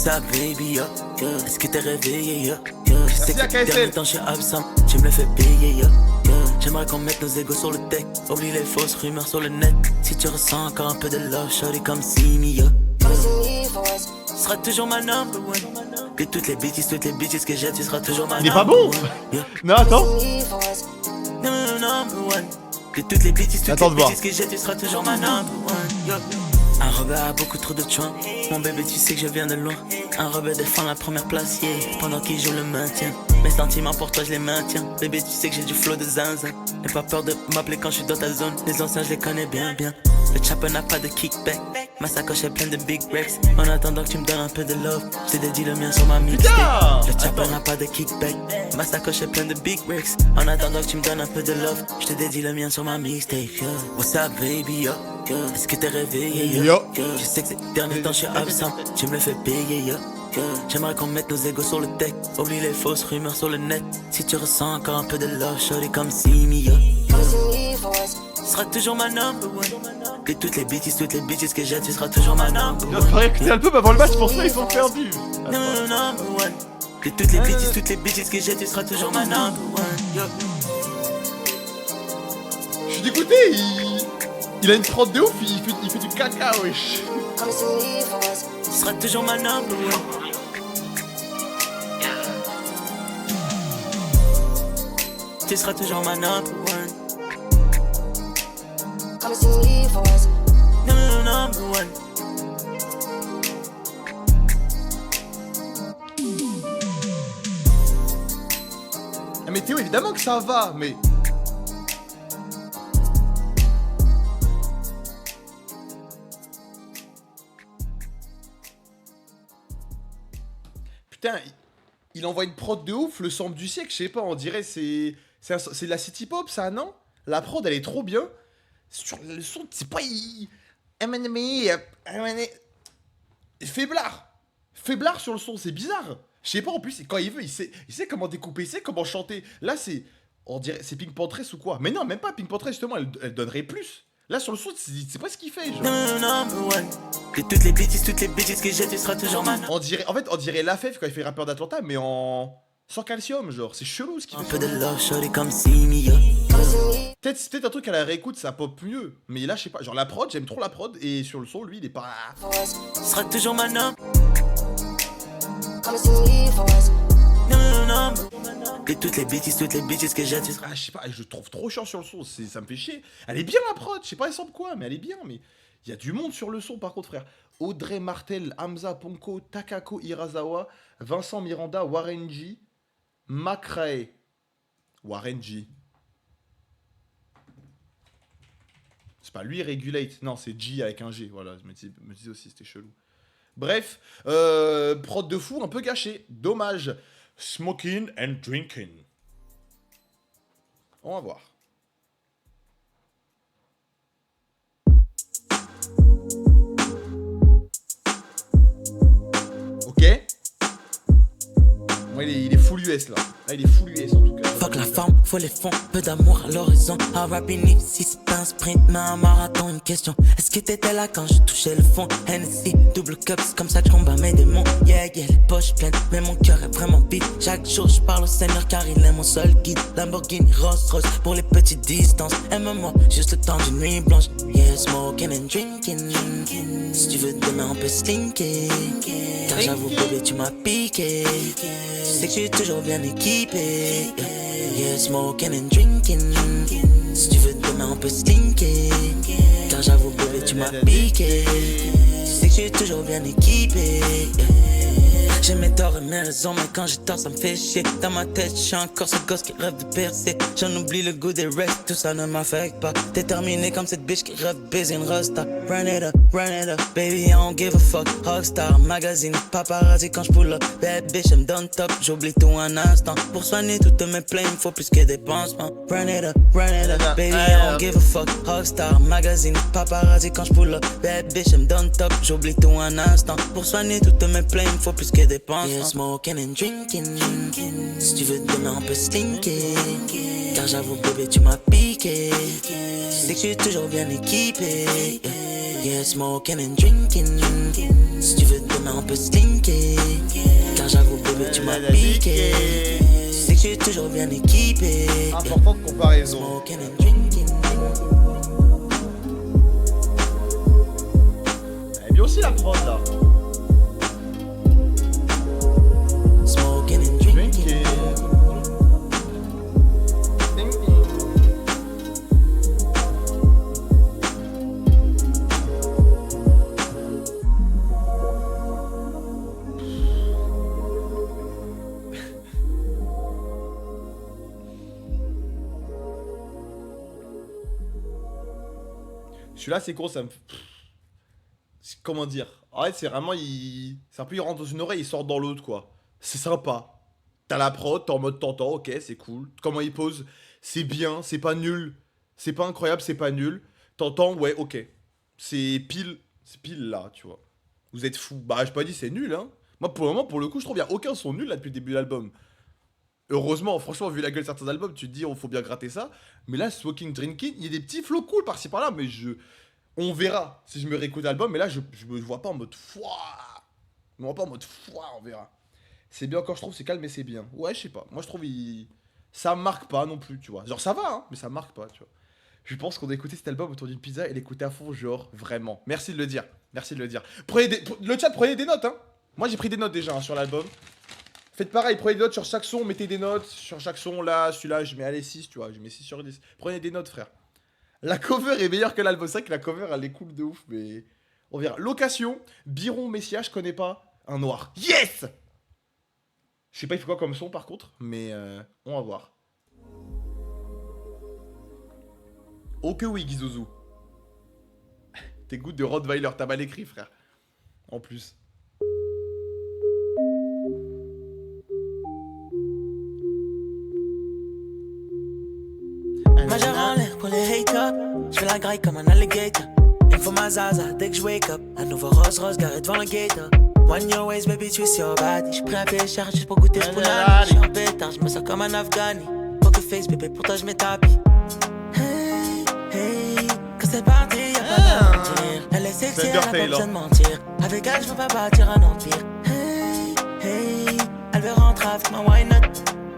What's up, baby, yo, yo. Est-ce que t'es réveillé, yo, yo. Je sais que ces derniers temps, je suis absent. Tu me le fais payer, yo, yo. J'aimerais qu'on mette nos égos sur le deck. Oublie les fausses rumeurs sur le net. Si tu ressens encore un peu de love, shorty comme Simi, yo, yo. Tu seras toujours ma number one. Et toutes les bitches que j'ai, tu seras toujours ma number one. Il est pas bon. Non, attends. Number one. Et toutes les bitches que j'ai, tu seras toujours ma number one, yo. Un rebelle a beaucoup trop de choix. Mon bébé, tu sais que je viens de loin. Un rebelle défend la première place, yeah. Pendant qu'il joue le maintien. Mes sentiments pour toi, je les maintiens. Bébé, tu sais que j'ai du flow de zinzin. N'aie pas peur de m'appeler quand je suis dans ta zone. Les anciens, je les connais bien, bien. Le chopper n'a pas de kickback. Ma sacoche est pleine de big reps. En attendant que tu me donnes un peu de love, je t'ai dédié le mien sur ma mixtape. Le chopper n'a pas de kickback. Ma sacoche est pleine de big reps. En attendant que tu me donnes un peu de love, je te dédie le mien sur ma mixtape, yo. What's up, baby, yo, yo. Est-ce que t'es réveillé, yo, yo. Je sais que ces derniers temps, je suis absent. Tu me le fais payer, yo, yo. J'aimerais qu'on mette nos égos sur le deck. Oublie les fausses rumeurs sur le net. Si tu ressens encore un peu de love, shorty comme Simi, yo, yo. Tu seras toujours ma number one. Et toutes les bitches que j'ai, tu seras toujours ma number one. Il faudrait écouter l'album avant le match, pour ça ils sont perdus. Number one. Et toutes les bitches que j'ai, tu seras toujours ma number one, yo. Je suis dégoûté, il a une prod de ouf, il fait du caca, wesh. Tu seras toujours ma number one. Tu seras toujours ma number one. Number one. Ah mais Théo, évidemment que ça va, mais... Putain, il envoie une prod de ouf, le sample du siècle, je sais pas, on dirait c'est de la city pop ça, non? La prod elle est trop bien. Sur le son, c'est pas... Faiblard sur le son, c'est bizarre. Je sais pas, en plus, quand il veut, il sait comment découper, il sait comment chanter. Là, on dirait, c'est Pink Panthers ou quoi? Mais non, même pas Pink Panthers, justement, elle donnerait plus. Là, sur le son, c'est pas ce qu'il fait, genre. Number one. Et toutes les bitches que j'ai, tu seras toujours ma. On dirait La Fève quand il fait rappeur d'Atlanta, mais sans calcium, genre. C'est chelou ce qu'il fait. Un peu de love, shorty comme Simi, yo. Peut-être un truc à la réécoute, ça pop mieux. Mais là, je sais pas, genre la prod, j'aime trop la prod, et sur le son, lui, il est pas... Tu seras toujours ma number. Et toutes les bitches que j'ai, tu seras... Ah, je sais pas, je trouve trop chiant sur le son, ça me fait chier. Elle est bien la prod, je sais pas elle semble quoi, mais elle est bien, mais... Il y a du monde sur le son par contre, frère. Audrey Martel, Hamza Ponko, Takako Hirasawa, Vincent Miranda, Warren G, Makrae. Warren G. C'est pas lui, Regulate. Non, c'est G avec un G, voilà, je me disais aussi, c'était chelou. Bref, prod de fou, un peu gâché. Dommage. Smoking and drinking. On va voir. Ok. Bon, il est full US là. Ah, il est full US en tout cas. Fuck la forme, faut les fonds, peu d'amour à l'horizon. Un rapini, si c'est pas un sprint, mais un marathon, une question. Est-ce que t'étais là quand je touchais le fond? Hennessy, double cup, c'est comme ça que je combats mes démons. Yeah, les poches pleines, mais mon cœur est vraiment vide. Chaque jour je parle au Seigneur car il est mon seul guide. Lamborghini, Rolls Royce pour les petites distances. Aime-moi, juste le temps d'une nuit blanche. Yeah, smoking and drinking. Si tu veux demain on peut slinker. Car j'avoue bébé tu m'as piqué. Tu sais que je suis toujours bien équipé. Yeah, smoking and drinking. Si tu veux demain on peut slinker. Car j'avoue bébé tu m'as piqué. Tu sais que je suis toujours bien équipé. J'ai mes torts et mes raisons, mais quand j'ai tort ça me fait chier. Dans ma tête, je suis encore ce gosse qui rêve de percer. J'en oublie le goût des restes, tout ça ne m'affecte pas. Déterminé comme cette bitch qui rêve de baiser une rasta. Run it up, baby I don't give a fuck. Rockstar, magazine, paparazzi quand je pull up. Bad bitch, I'm done top, j'oublie tout un instant. Pour soigner toutes mes plaies, il me faut plus que des pansements. Run it up, baby I don't give a fuck. Rockstar, magazine, paparazzi quand je pull up. Bad bitch, I'm done top, j'oublie tout un instant. Pour soigner toutes mes plaies, il me faut plus que dépenses. Yeah, smoking and drinking. Si tu veux demain, on peut slinker. Car j'avoue, bébé, tu m'as piqué. Tu sais que je suis toujours bien équipé. Yeah, smoking and drinking. Si tu veux demain, on peut slinker. Car j'avoue, bébé, tu m'as piqué. Tu sais que je suis toujours bien équipé. Importante comparaison. Smoking and drinking. Elle est bien aussi la prod là. Smoking and drinking. Celui-là, c'est gros, ça me. Comment dire? En fait, c'est vraiment. C'est un peu, il rentre dans une oreille, il sort dans l'autre, quoi. C'est sympa. T'as la prod, t'es en mode t'entends, ok, c'est cool. Comment il pose, c'est bien, c'est pas nul. C'est pas incroyable, c'est pas nul. T'entends, ouais, ok. C'est pile là, tu vois. Vous êtes fous. Bah, j'ai pas dit c'est nul, hein. Moi, pour le moment, pour le coup, je trouve qu'il y a aucun son nul là depuis le début de l'album. Heureusement, franchement, vu la gueule de certains albums, tu te dis, on faut bien gratter ça. Mais là, Smoking Drinking, il y a des petits flows cool par-ci par-là, mais on verra si je me réécoute l'album. Mais là, je me vois pas en mode fouah. Je me vois pas en mode fouah, on verra. C'est bien encore, je trouve, c'est calme, mais c'est bien. Ouais, je sais pas. Moi, je trouve, ça marque pas non plus, tu vois. Genre, ça va, hein, mais ça marque pas, tu vois. Je pense qu'on a écouté cet album autour d'une pizza et l'écouter à fond, genre, vraiment. Merci de le dire. Merci de le dire. Le chat, prenez des notes, hein. Moi, j'ai pris des notes déjà hein, sur l'album. Faites pareil, prenez des notes sur chaque son, mettez des notes sur chaque son, là, celui-là, je mets allez 6, tu vois, je mets 6 sur 10. Prenez des notes, frère. La cover est meilleure que l'album, c'est vrai que la cover, elle est cool de ouf, mais on verra. Location, Biron Messia, je connais pas, un noir. Yes! Je sais pas il fait quoi comme son, par contre, mais on va voir. Oh que oui, Gizouzou. Tes gouttes de Rottweiler, t'as mal écrit, frère. En plus. Majeur en l'air pour les haters. J'fais la graille comme un alligator. Il faut ma zaza dès que je wake up. Un nouveau Rolls Royce garé devant le gator. One your ways, baby, twist your body. J'suis prêt à payer cher juste pour goûter ce punani. J'suis en pétard, j'me sens comme un Afghani. Poker face, bébé, pour toi j'mets tapis. Hey, hey, quand c'est parti, y'a pas de mentir. Elle est sexy, elle a pas besoin de mentir. Avec elle, j'veux pas bâtir un empire. Hey, hey, elle veut rentrer avec ma why not?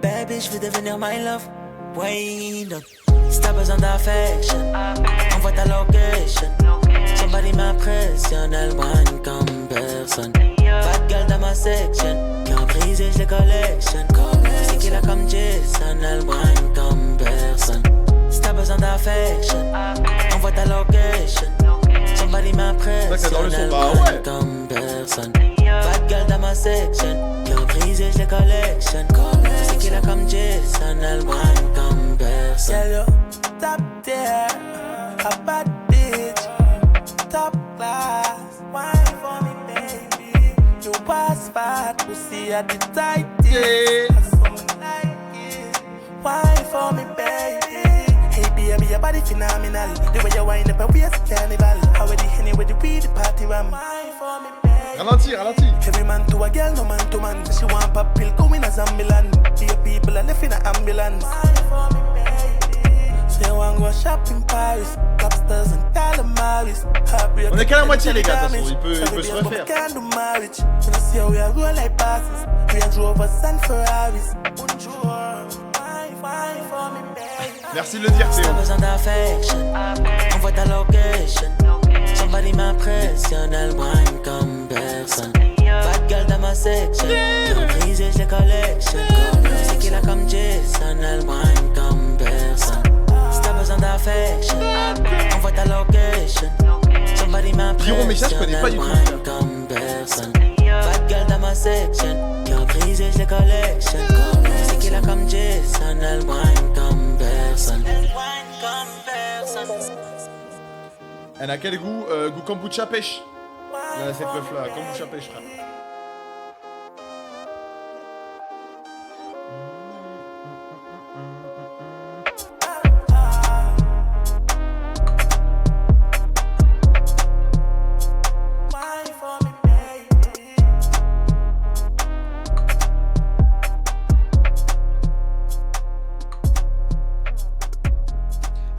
Baby, j'veux devenir my love. Why not? Si t'as besoin d'affection, envoie ta location. Somebody m'impressionne, elle whine comme personne. Bad girl dans ma section, qui en brisé, je les collectionne. C'est qu'il a comme Jason, elle whine comme personne. Si t'as besoin d'affection, envoie ta location. Somebody m'impressionne, elle whine comme personne. Bad girl dans ma section, qui en brisé, je les collectionne. C'est qu'il a comme Jason, elle whine comme personne. Yellow, top tier, a bad bitch, top class. Wine for me, baby. You pass bad, pussy at the tight. Yeah. Like it. Wine for me, baby. Hey, baby, your body phenomenal. The way you wind up a waist carnival. How with the henny with the weed, the party ram. Wine for me, baby. Ralentis. Every man to a girl, no man to man. She want pop pill, go in a Zambiland. Your people are left in an ambulance. Wine for me, baby. She want go shop in Paris. Lobsters and calamaris. On est qu'à la moitié les gars, de toute façon, il peut se refaire. Merci de le dire, Théo. Envoie ta location. Somebody m'impressionne, elle whine comme personne. Bad girl dans ma section, qui brisé, je les collectionne. C'est qu'il a comme Jason, elle whine comme personne. Si t'as besoin d'affection, envoie ta location. Somebody m'impressionne, elle whine comme personne. Bad girl dans ma section, qui brisé, je les collectionne. C'est qu'il a comme Jason, elle whine comme personne. Elle whine comme personne. Elle a quel goût? Goût kombucha pêche. Là, cette meuf là, kombucha pêche, frère.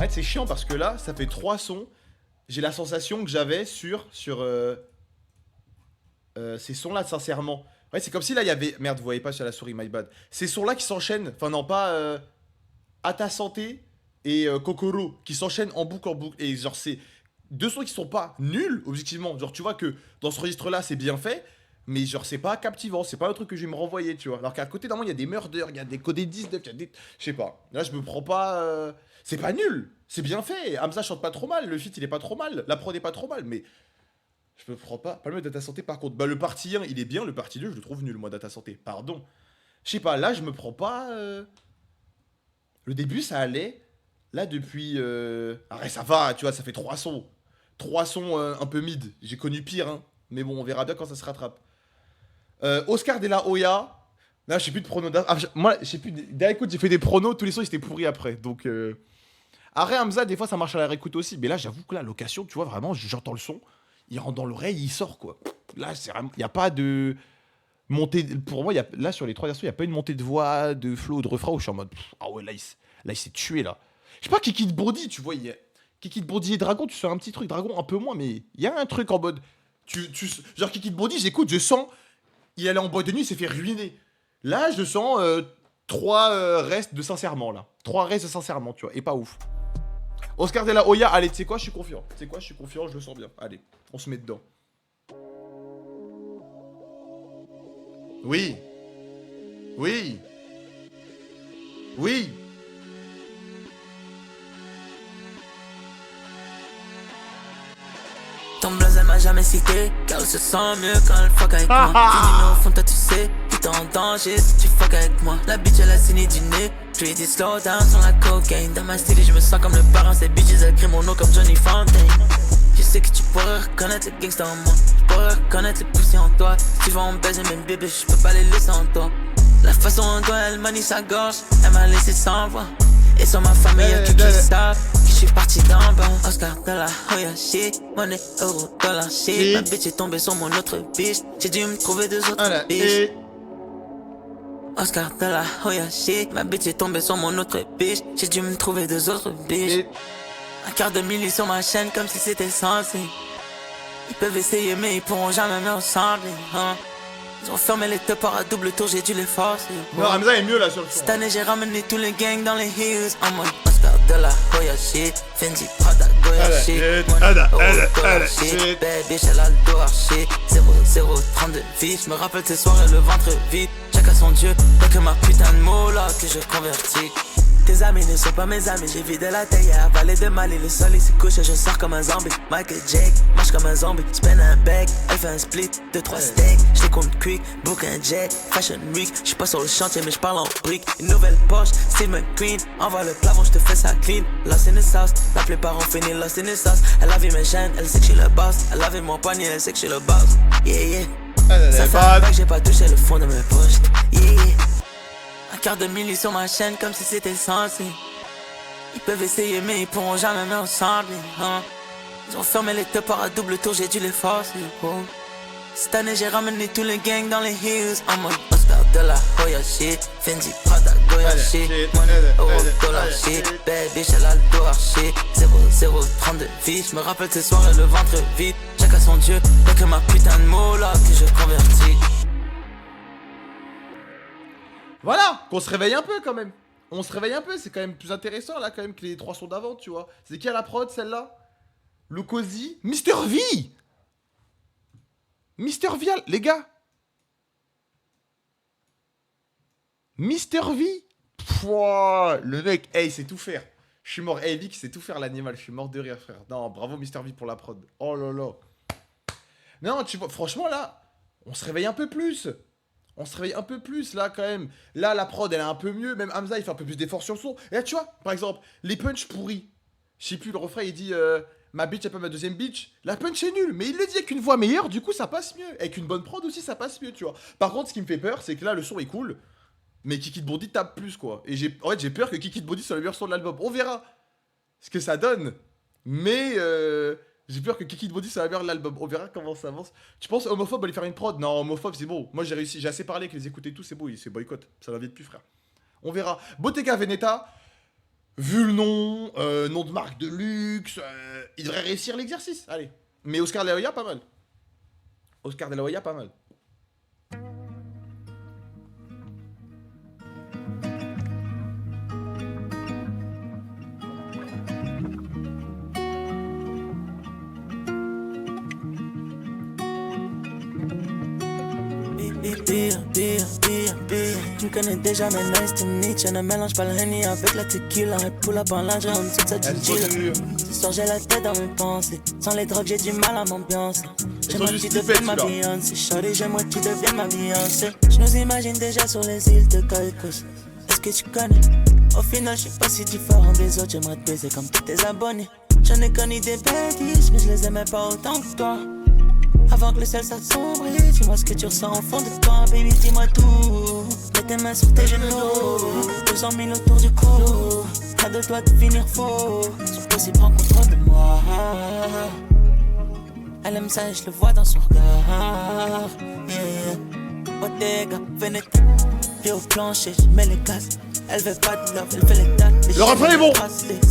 fait, c'est chiant parce que là, ça fait 3 sons. J'ai la sensation que j'avais sur ces sons-là, sincèrement. Ouais, c'est comme si là, il y avait... Merde, vous voyez pas sur la souris, my bad. Ces sons-là qui s'enchaînent. Enfin, non, pas... À ta santé et Kokoro, qui s'enchaînent en boucle. Et genre, c'est 2 sons qui sont pas nuls, objectivement. Genre, tu vois que dans ce registre-là, c'est bien fait. Mais genre, c'est pas captivant. C'est pas un truc que je vais me renvoyer, tu vois. Alors qu'à côté, normalement, il y a des murders, il y a des codés 19, il y a des... Je sais pas. Là, je me prends pas... C'est pas nul. C'est bien fait. Hamza chante pas trop mal. Le feat, il est pas trop mal. La prod est pas trop mal. Mais je me prends pas... Pas le Data Santé, par contre. Bah, le parti 1, il est bien. Le parti 2, je le trouve nul, moi, Data Santé. Pardon. Je sais pas. Là, je me prends pas... Le début, ça allait. Là, depuis... Arrête, ça va, tu vois, ça fait 3 sons. 3 sons un peu mid. J'ai connu pire, hein. Mais bon, on verra bien quand ça se rattrape. Oscar de la Hoya. Là, je sais plus de pronos. Moi, je sais plus. Derrière écoute, j'ai fait des pronos. Tous les sons, ils étaient pourris après. Donc... Arrête, Hamza, des fois, ça marche à la réécoute aussi. Mais là, j'avoue que la location, tu vois, vraiment, j'entends le son. Il rentre dans l'oreille, il sort, quoi. Là, c'est vraiment... Il n'y a pas de... Montée... Pour moi, là, sur les 3 versions, il n'y a pas une montée de voix, de flow, de refrain où je suis en mode... Ah ouais, là, il s'est tué, là. Je sais pas, Kiki de Bourdi, tu vois, Kiki de Bourdi et Dragon, tu sens un petit truc. Dragon, un peu moins, mais il y a un truc en mode... Genre, Kiki de Bourdi, j'écoute, je sens... Il allait en boîte de nuit, il s'est fait ruiner. Là, je sens 3 restes de sincèrement, là. 3 restes de sincèrement, tu vois, et pas ouf. Oscar de la Hoya, allez, tu sais quoi, je suis confiant. Tu sais quoi, je suis confiant, je le sens bien. Allez, on se met dedans. Oui. Oui. Oui. Ton blaze elle m'a jamais cité, car elle se sent mieux quand elle fuck avec moi. Fini mais au fond toi tu sais, que t'es en danger si tu fuck avec moi. La bitch elle a signé du nez, je lui ai dit slow down sur la cocaine. Dans ma style je me sens comme le parent, ces bitches elles crient mon nom comme Johnny Fontaine. Je sais que tu pourrais reconnaître le gangsta en moi, je pourrais reconnaître le poussé en toi. Si tu vas en baiser même bébé, je peux pas les laisser en toi. La façon dont elle manie sa gorge, elle m'a laissé sans voix. Et sur ma famille y'a que qui savent que je suis parti d'en bas. Oscar de la Hoya shit, monnaie, euro, dollar shit. Ma bitch est tombée sur mon autre bitch, j'ai dû me trouver 2 autres bitches. Oscar de la Hoya shit, ma bitch est tombée sur mon autre bitch, j'ai dû me trouver 2 autres bitches. Un quart de milli sur ma chaîne comme si c'était censé. Ils peuvent essayer mais ils pourront jamais me ressembler, hein. Ils ont fermé les top à double tour, j'ai dû les forcer. Non, Hamza est mieux là sur le son. Cette année j'ai ramené tous les gangs dans les hills. En mode Oscar de la Hoya shit, Fendi, Prada, Goya shit, Money, shit, bad bitch, elle a le dos arché. 0-0-32 vie, je me rappelle ces soirées le ventre vide. Chacun son dieu, pas que ma putain de mot là que je convertis. Tes amis ne sont pas mes amis, j'ai vidé la taille à avaler de Mali. Le soleil s'est couché, je sors comme un zombie. Michael Jake, marche comme un zombie. Spend un bec, elle fait un split, 2-3 steaks. J'les compte quick, book un jet, fashion week. J'suis pas sur le chantier mais j'parle en briques. Une nouvelle poche, Steve McQueen. Envoie le plafond, j'te fais ça clean. Lost in the sauce, la plupart ont fini lost in the sauce. Elle a vu mes chaînes, elle sait que j'suis le boss. Elle a vu mon poignet, elle sait que j'suis le boss. Yeah yeah. Ça fait un bac, j'ai pas touché le fond de mes poches. Yeah yeah. Un quart de milli sur ma chaîne comme si c'était censé. Ils peuvent essayer mais ils pourront jamais me ressembler, hein. Ils ont fermé les top à double tour, j'ai dû les forcer, oh. Cette année j'ai ramené tous les gangs dans les hills. En mode Oscar de la Hoya shit, Fendi, Prada, Goya shit, Money, euro, dollar shit, bad bitch elle a le dos arché. 0-0-32 vie, je me rappelle ces soirées le ventre vide. Chacun son dieu, y'a que ma putain de mot là que je convertis. Voilà, qu'on se réveille un peu quand même. On se réveille un peu, c'est quand même plus intéressant là quand même que les 3 sons d'avant, tu vois. C'est qui à la prod celle-là? Lucosi, Mister V. Mister V, les gars. Mister V. Pouah, le mec, hey, il sait tout faire. Je suis mort, hey, Vic, il sait tout faire l'animal, je suis mort de rire, frère. Non, bravo Mister V pour la prod. Oh là là. Non, tu vois, franchement là, on se réveille un peu plus. On se réveille un peu plus là quand même. Là la prod elle est un peu mieux. Même Hamza il fait un peu plus d'efforts sur le son. Et là tu vois par exemple les punchs pourris. Je sais plus le refrain il dit ma bitch elle pas ma deuxième bitch. La punch est nulle. Mais il le dit avec une voix meilleure. Du coup ça passe mieux. Avec une bonne prod aussi ça passe mieux tu vois. Par contre ce qui me fait peur c'est que là le son est cool. Mais Kiki de Bourdi tape plus quoi. Et en fait j'ai peur que Kiki de Bourdi soit le meilleur son de l'album. On verra ce que ça donne. Mais j'ai peur que Kiki de Bourdi soit la meilleure de l'album. On verra comment ça avance. Tu penses Homophobe va lui faire une prod? Non, Homophobe c'est bon. Moi j'ai réussi, j'ai assez parlé avec les écouter tous, c'est beau, c'est boycott. Ça va vite plus frère. On verra. Bottega Veneta. Vu le nom, nom de marque de luxe, il devrait réussir l'exercice. Allez. Mais Oscar de la Hoya, pas mal. Oscar de la Hoya, pas mal. Tu me connais déjà, mais nice to meet you. Ne mélange pas le Henny avec la tequila. Pull up en lingerie en dessous de cette chinchilla. Ce soir j'ai la tête dans mes pensées. Sans les drogues j'ai du mal à m'ambiance. J'aimerais que tu deviennes ma Beyoncé. Shorty, j'aimerais que tu deviennes ma Beyoncé. Je nous imagine déjà sur les îles de Caicos. Est-ce que tu connais? Au final, je suis pas si différent des autres. J'aimerais te baiser comme tous tes abonnés. J'en ai connu des bêtises, mais je les aimais pas autant que toi. Avant que le ciel s'assombrit, dis-moi ce que tu ressens au fond de toi, baby, dis-moi tout. Mets tes mains sur tes genoux, 200 000 autour du cou. À deux doigts de finir faux, son possible prend contrôle de moi. Elle aime ça et je le vois dans son regard. Yeah. Bottega, Veneta, pied au plancher, je mets les gaz. Elle veut pas de love, elle fait les dates. Le refrain est bon.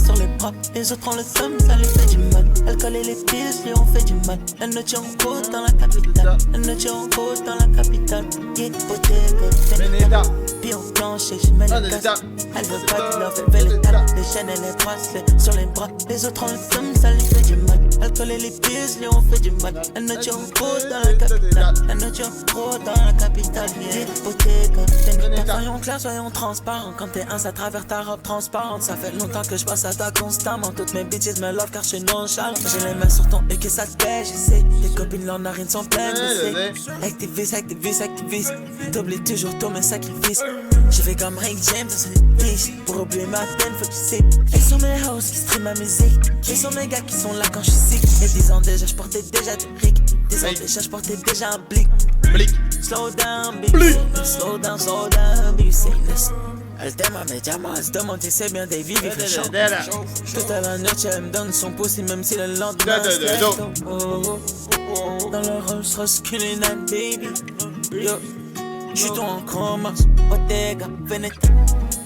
Sur les bras, les autres ont le seum, ça lui fait du mal. Elle colle les pieds, lui ont fait du mal. Elle ne tient en côte dans la capitale. Elle ne tient en côte dans la capitale. Yeah, Bottega, Veneta, pied au plancher, je mets les gaz. Elle veut pas de love, elle fait les dates. Les chaînes et les bracelets sur les bras. Les autres ont le seum, ça lui fait du mal. Elle colle les pieds, lui ont fait du mal. Elle ne tient en côte dans la capitale. Elle ne tient en côte dans la capitale. Yeah, Bottega, Veneta. Soyons clairs, soyons transparents. Quand t'es un, ça travers ta robe transparente. Ça fait longtemps que je passe à ta constamment. Toutes mes bitches me love car je suis nonchalant. J'ai les mains sur ton et que ça te plaît, je sais. Tes copines, leurs narines sont pleines, je sais. Activiste, activiste, activiste. T'oublies toujours tous mes sacrifices. J'ai fait comme Rick James dans cette biche. Pour oublier ma peine, faut que tu sais. Ils sont mes hosts qui stream ma musique. Ils sont mes gars qui sont là quand je suis sick. Et 10 ans déjà, je portais déjà du rick. 10 ans déjà, je portais déjà un blick. Slow down, baby. Slow down, baby. Say listen. Elle t'aime à mes diamants, elle se demande si c'est bien des vies, vivre chaud. Toute la nuit, elle me donne son pouce, même si le lendemain c'est dans le Rolls Royce culinaire, baby. Yo, j'suis ton en chroma, Bottega, Veneta,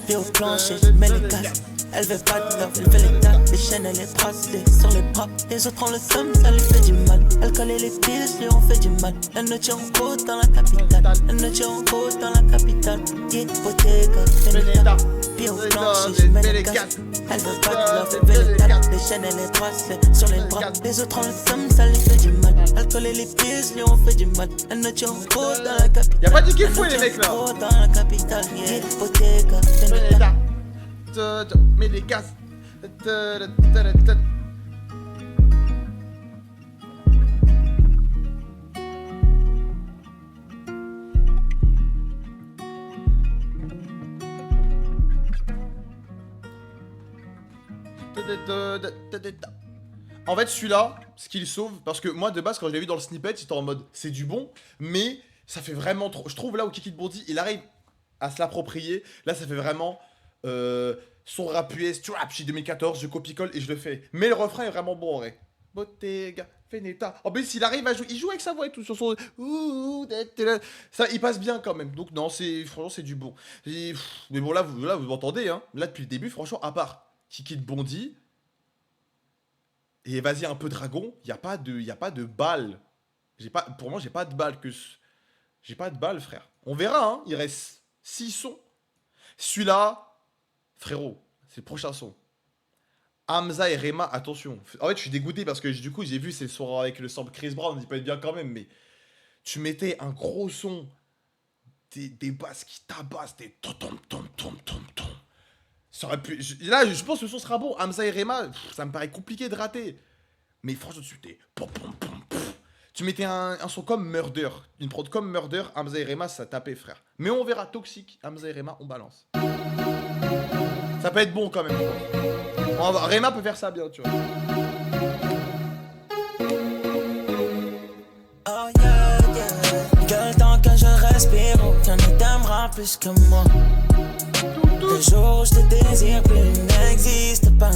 pied au plancher, mets les gaz. Elle veut pas de love, elle fait les dates. Les chaînes et les bracelets sur les bras. Les autres ont le seum, ça lui fait du mal. Elle colle les pieds, lui ont fait du mal. Elle ne tient en côte dans la capitale. Elle ne tient en côte dans la capitale. Yeah, Bottega, Veneta, pied au plancher, je mets les gaz. Elle veut pas de love, elle fait les dates. Les chaînes et les bracelets sur les bras. Les autres ont le seum, ça lui fait du mal. Elle colle les pieds, lui ont fait du mal. Elle ne tient en côte dans la capitale. Y'a pas de kiff les mecs là. Dans la capitale, yeah, Bottega, Veneta. Mets des casses. En fait, celui-là, ce qu'il sauve, parce que moi de base, quand je l'ai vu dans le snippet, j'étais en mode c'est du bon, mais ça fait vraiment trop. Je trouve là où Kiki Bondi, il arrive à se l'approprier. Là, ça fait vraiment. Son rap US, trap, chez 2014, je copie-colle et je le fais. Mais le refrain est vraiment bon en vrai. Bottega, Veneta. En plus, il arrive à jouer, il joue avec sa voix et tout sur son. Ça, il passe bien quand même. Donc, non, franchement, c'est du bon. Mais bon, là, vous m'entendez, hein. Là, depuis le début, franchement, à part Kiki Bondi et vas-y, un peu Dragon, il n'y a pas de balle. Pour moi, j'ai pas de balle j'ai pas de balle, frère. On verra, hein. Il reste 6 sons. Celui-là. Frérot, c'est le prochain son. Hamza et Rema, attention. En fait, je suis dégoûté parce que du coup, j'ai vu ces sons avec le sample Chris Brown, il peut être bien quand même, mais tu mettais un gros son, des basses qui tabassent, des tom. Ça aurait pu. Là, je pense que le son sera bon. Hamza et Rema, ça me paraît compliqué de rater. Mais franchement, tu mettais un son comme Murder, une prod comme Murder, Hamza et Rema, ça tapait, frère. Mais on verra, Toxique, Hamza et Rema, on balance. Ça peut être bon quand même. Rema peut faire ça bien, tu vois. Oh yeah, yeah. Quel temps que je respire, aucun ne t'aimera plus que moi. Le jour où je te désire plus n'existe pas.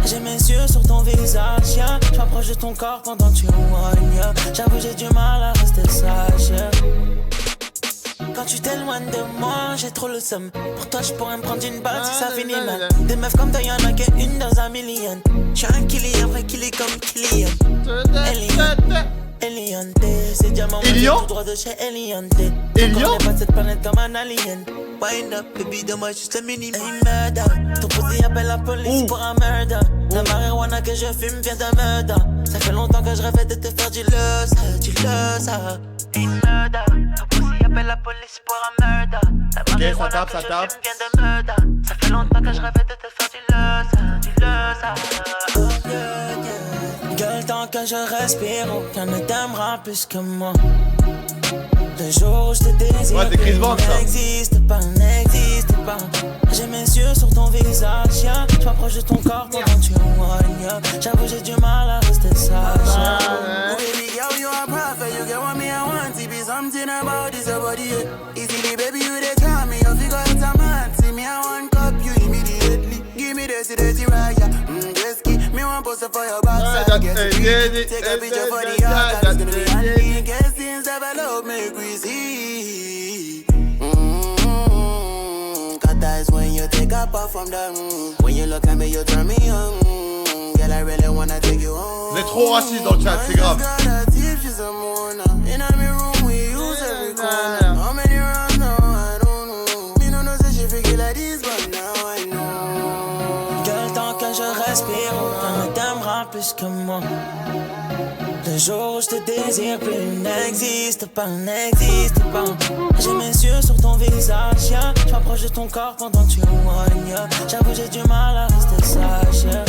J'ai mes yeux sur ton visage, yeah. Je m'approche de ton corps pendant que tu whines, yeah. J'avoue j'ai du mal à rester sage, yeah. Quand tu t'éloignes de moi, j'ai trop le seum. Pour toi, je pourrais me prendre une balle si ça finit mal. Des meufs comme toi, y'en a qu'une dans un million. J'suis un killy, après killy comme Kylian. Eliante, c'est diamant, tout droit de chez Eliante. On connaît pas cette planète comme un alien. Wind up, baby, donne-moi juste le minimum. Hey, murder, ton pussy appelle la police pour un murder. La marijuana que je fume vient d'un murder. Ça fait longtemps que je rêvais de te faire du loss. Hey, murder, ton pussy appelle la police pour un murder. La marijuana que je fume vient d'un murder. Ça fait longtemps que je rêvais de te faire du loss. Oh, yeah, yeah. Gueule, tant que je respire, aucun ne t'aimera plus que moi. Le jour où je te désire, n'existe pas. J'ai mes yeux sur ton visage, yeah. Je m'approche de ton corps pendant que tu éloignes. J'avoue, j'ai du mal à rester sage. Oh, baby girl, you a prophet. You get what me I want. To be something about this body. Easily, baby, you dey tell me. You figure it's a man. See me, I want cup you immediately. Give me the right, yeah. Just keep me one poster for your backside. Get it, take a picture for the art. It's gonna be handy in case things develop, make we see. That is when you take a puff from them. When you look at me, you turn me on. Girl, I really wanna take you home. Vous êtes trop raciste dans le chat, c'est grave. Gueule, tant que je respire, aucun ne t'aimera plus que moi. Le jour où je te désire plus n'existe pas. J'ai mes yeux sur ton visage, yeah. Je m'approche de ton corps pendant que tu éloignes. J'avoue, j'ai du mal à rester sage, yeah.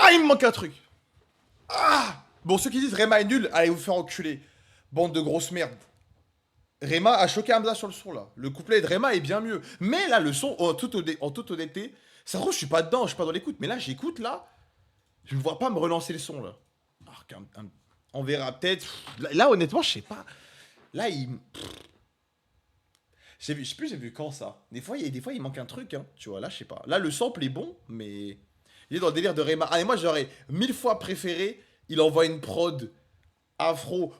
Ah, il me manque un truc. Ah. Bon, ceux qui disent Rema est nul, allez vous faire enculer. Bande de grosses merdes. Rema a choqué Hamza sur le son là. Le couplet de Rema est bien mieux. Mais là, le son, en toute honnêteté, ça se trouve, je suis pas dedans, je suis pas dans l'écoute. Mais là, j'écoute là. Je ne vois pas me relancer le son là. On verra peut-être. Là, honnêtement, je sais pas. Là, je sais plus, j'ai vu quand ça. Des fois, il manque un truc, hein. Tu vois, là, je sais pas. Là, le sample est bon, mais il est dans le délire de Rema. Ah, et moi, j'aurais 1000 fois préféré. Il envoie une prod afro.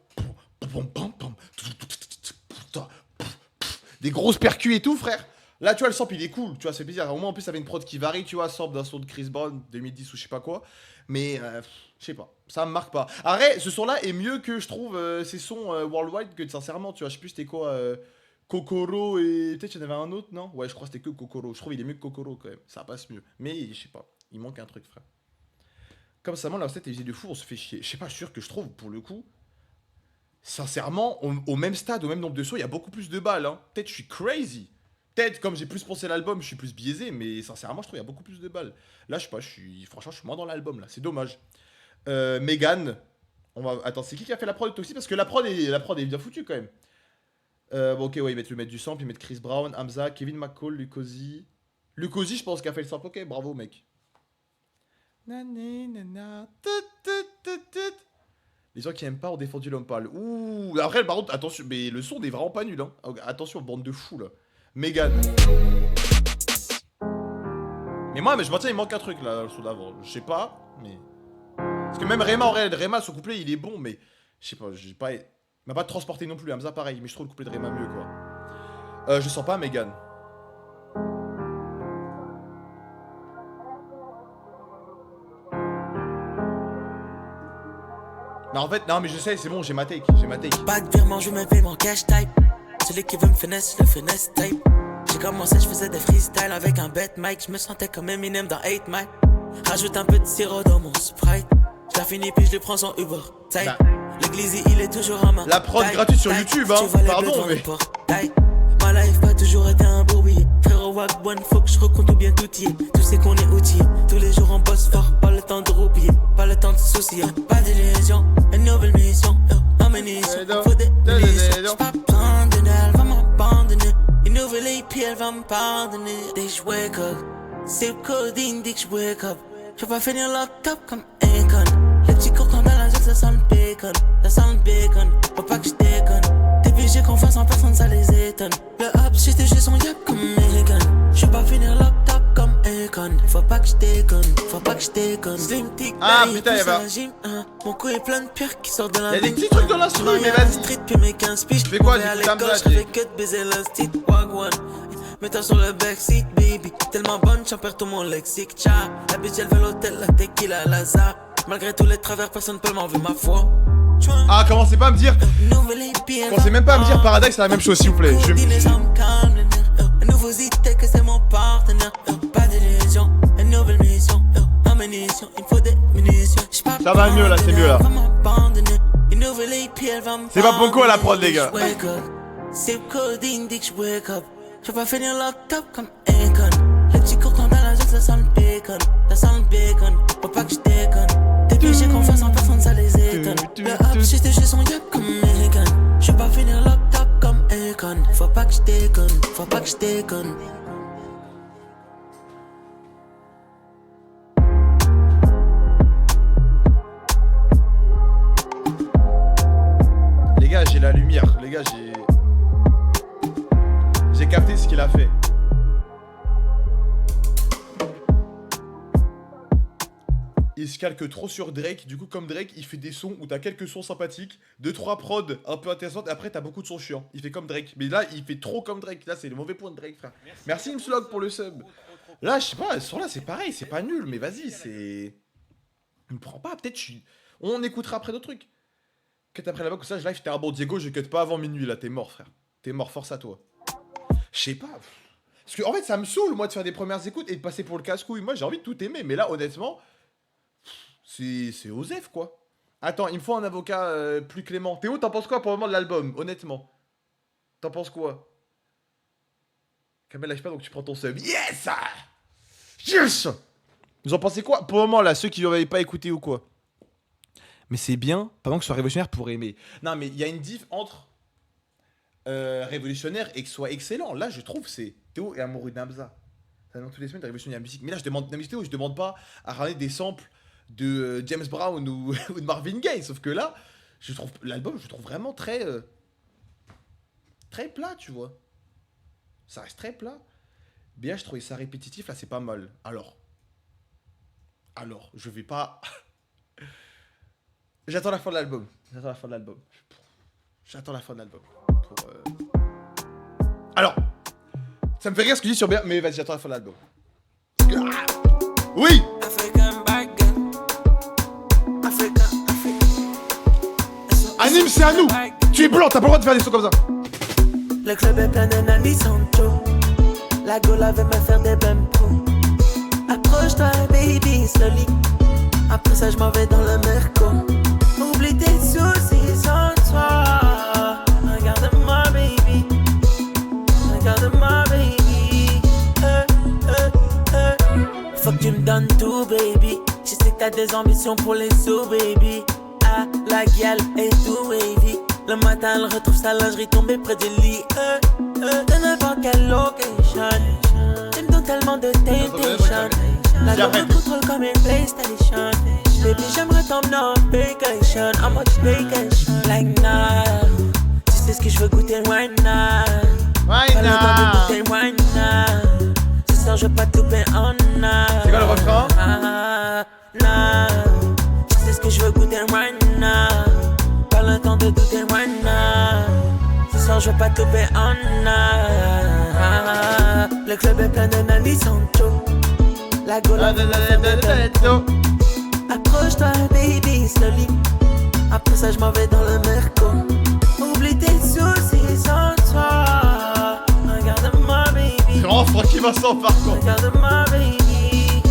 Des grosses percus et tout, frère. Là, tu vois, le sample, il est cool. Tu vois, c'est plaisir. Au moins, en plus, ça avait une prod qui varie, tu vois, sample d'un son de Chris Brown 2010 ou je sais pas quoi. Mais, je sais pas. Ça me marque pas. Arrête, ce son-là est mieux que, je trouve, ces sons worldwide que, sincèrement, tu vois, je sais plus c'était quoi. Kokoro et... Peut-être qu'il y en avait un autre, non? Ouais, je crois que c'était que Kokoro. Je trouve qu'il est mieux que Kokoro, quand même. Ça passe mieux. Mais, je sais pas. Il manque un truc, frère. Comme ça, la recette est visée de fou, on se fait chier. Je sais pas, je suis sûr que je trouve, pour le coup, sincèrement, au même stade, au même nombre de sons, il y a beaucoup plus de balles. Hein. Peut-être je suis crazy. Peut-être, comme j'ai plus pensé à l'album, je suis plus biaisé, mais sincèrement, je trouve qu'il y a beaucoup plus de balles. Là, je sais pas, franchement, je suis moins dans l'album, là. C'est dommage. Megan. Attends, c'est qui a fait la prod aussi? Parce que la prod est bien foutue, quand même. Bon, ok, ouais, ils mettent du sample, ils mettent Chris Brown, Hamza, Kevin McCall, Lukosi. Lukosi, je pense, qu'il a fait le sample. Ok, bravo, mec. Les gens qui aiment pas ont défendu l'homme pâle. Ouh, après, par contre, attention, mais le son n'est vraiment pas nul, hein. Attention, bande de fous, là. Megan. Mais moi, je maintiens, il manque un truc, là, le son d'avant. Je sais pas, mais... Parce que même Rema, en réel, son couplet, il est bon, mais... Je sais pas, il m'a pas transporté non plus, Hamza, pareil, mais je trouve le couplet de Rema mieux, quoi. Je sens pas Megan. Non, en fait, non, mais je sais, c'est bon, j'ai ma take. Pas de virement, je me paye mon cash type. Celui qui veut me finesse, le finesse type. J'ai commencé, je faisais des freestyles avec un bête mic. Je me sentais comme Eminem dans 8 Mile. Rajoute un peu de sirop dans mon Sprite. Je la finis puis je lui prends son Uber type. Bah. L'église, il est toujours en main. La prod gratuite sur YouTube, hein. Pardon, mais... Ma life pas toujours été un bourbier. Frérot Wag One, faut que je recompte ou bien tout y est. Tout c'est qu'on est outillé. Tous les jours on bosse fort. Pas le temps de roupiller. Pas le temps de se soucier. Pas d'illusion. Une nouvelle mission. Munitions. Faut des délices. J'pas abandonner. Elle va m'abandonner. Une nouvelle AP, elle va me pardonner. Dès que j'wake up. C'est coding dès que j'wake up. J'peux pas finir locked up comme Akon. Les petits cours dans la zone, ça sent le bacon. Ça sent le bacon. Faut pas que je déconne. Depuis j'ai confiance en personne, ça les étonne. Le hop, j'étais juste son yap comme Megan. Je vais pas finir laptop comme Akon. Faut pas que je déconne, faut pas que je déconne. Slim tic, Ah putain, y'a pas. Mon cou est plein de pierres qui sortent de la Y'a des petits trucs dans l'instru, mais vas-y. Street, puis mes 15 piges. Tu fais quoi, à du l'école, Tamza, je rêvais que de baiser le style Wagwan. Mets-toi sur le backseat, baby. Tellement bonne, j'en perds tout mon lexique. Ciao, la bitch elle veut l'hôtel, la tequila, la zap. Malgré tous les travers, personne peut m'enlever ma foi. Ah, commencez pas à me dire. Commencez même pas à me dire Paradise, c'est la même chose, s'il vous plaît. Un nouveau zité que c'est mon partenaire. Pas d'illusion, une nouvelle mission. Ammunition, il me faut des munitions. Ça va mieux là, c'est mieux là. C'est pas Ponko à la prod, les gars. C'est coding, dès que je wake up. Je vais pas finir locked up comme Akon. Le petit courant dans la zone, ça sent le bacon. Ça sent le bacon, faut pas que je déconne. Depuis j'ai confiance en personne, ça les étonne. Le hop, j'étais chez son yap comme Megan. Je vais pas finir locked up comme Akon. Faut pas que je déconne, faut pas que je déconne. Les gars, j'ai la lumière. Les gars, j'ai capté ce qu'il a fait. Il se calque trop sur Drake. Du coup, comme Drake, il fait des sons où t'as quelques sons sympathiques, 2-3 prods un peu intéressantes, et après t'as beaucoup de sons chiants. Il fait comme Drake. Mais là, il fait trop comme Drake. Là, c'est le mauvais point de Drake, frère. Merci Imslog pour le sub. Là, je sais pas, ce son là, c'est pareil, c'est pas nul, mais vas-y, c'est. Il me prend pas, peut-être je suis. On écoutera après d'autres trucs. Cut après là-bas, comme ça, je live, t'es un bon Diego, je cut pas avant minuit, là, t'es mort, frère. T'es mort, force à toi. Je sais pas. Parce que, en fait, ça me saoule, moi, de faire des premières écoutes et de passer pour le casse-couille. Moi, j'ai envie de tout aimer, mais là, honnêtement, c'est Osef, quoi. Attends, il me faut un avocat plus clément. Théo, t'en penses quoi pour le moment de l'album, honnêtement? T'en penses quoi? Kamel lâche pas, donc tu prends ton sub. Yes! Yes! Vous en pensez quoi? Pour le moment, là, ceux qui n'avaient pas écouté ou quoi? Mais c'est bien, pendant que ce soit révolutionnaire pour aimer. Non, mais il y a une diff entre révolutionnaire et que ce soit excellent. Là, je trouve, c'est Théo et Amoureux d'Amza. Ça dans toutes les semaines de révolutionnaire la musique. Mais là, je demande, Théo, je demande pas à ramener des samples de James Brown ou de Marvin Gaye. Sauf que là, je trouve l'album, je trouve vraiment très plat, tu vois. Ça reste très plat. Bien, je trouvais ça répétitif. Là, c'est pas mal. Alors, je vais pas. J'attends la fin de l'album. Alors, ça me fait rire ce que je dis sur bien, mais vas-y, j'attends la fin de l'album. Oui. Anime, c'est à nous. Tu es blanc, t'as pas le droit de faire des sons comme ça. Le club est plein d'analyses Sancho. La gola veut me faire des bumps. Approche-toi, baby, slowly. Après ça, je m'en vais dans le merco. Oublie tes soucis sans toi. Regarde-moi, baby. Regarde-moi, baby. Faut que tu me donnes tout, baby. Je sais que t'as des ambitions pour les sous, baby. Ah, la gueule est tout wavy. Le matin, elle retrouve sa lingerie tombée près du lit. De n'importe quelle location. Tu me donnes tellement de temptation. La lampe contrôle comme une PlayStation. Baby, j'aimerais t'emmener en vacation. I'm on vacation. Like now. Tu sais ce que je veux goûter right now. Pas le temps de goûter right now. Ce soir, je veux pas tout payer en now. C'est quoi le refrain? Tu sais ce que je veux goûter right now. Pas le temps de douter right now. Ce soir, je veux pas tout payer en now. Le club est plein d'analyses Sancho. La gola veut me faire des bêtes. Approche-toi, baby, slowly. Après ça, je m'en vais dans le merco. Oublie tes soucis sans toi. Regarde-moi, baby. C'est vraiment Francky Vincent, par contre. Regarde-moi, baby.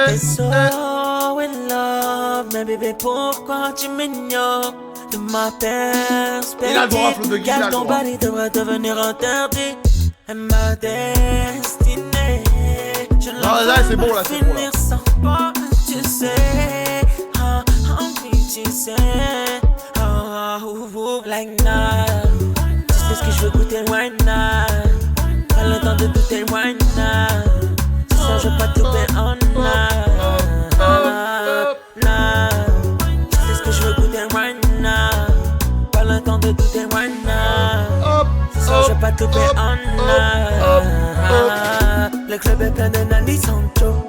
T'es so in love. Mais bébé, pourquoi tu m'ignores? De ma perspective, il a le droit, Flo de Guy, car ton body devrait devenir interdit. Et ma destinée, je là, c'est bon, là, c'est bon, là. sans pas, tu sais, tu sais, like now. Tu sais ce que je veux goûter right now. Pas le temps de douter right now. C'est ça, je veux pas tout payer en now. Tu sais ce que je de douter, why not? Hop, Ce soir, je vais pas te hop, payer en or. Le club est plein de Nani Sancho.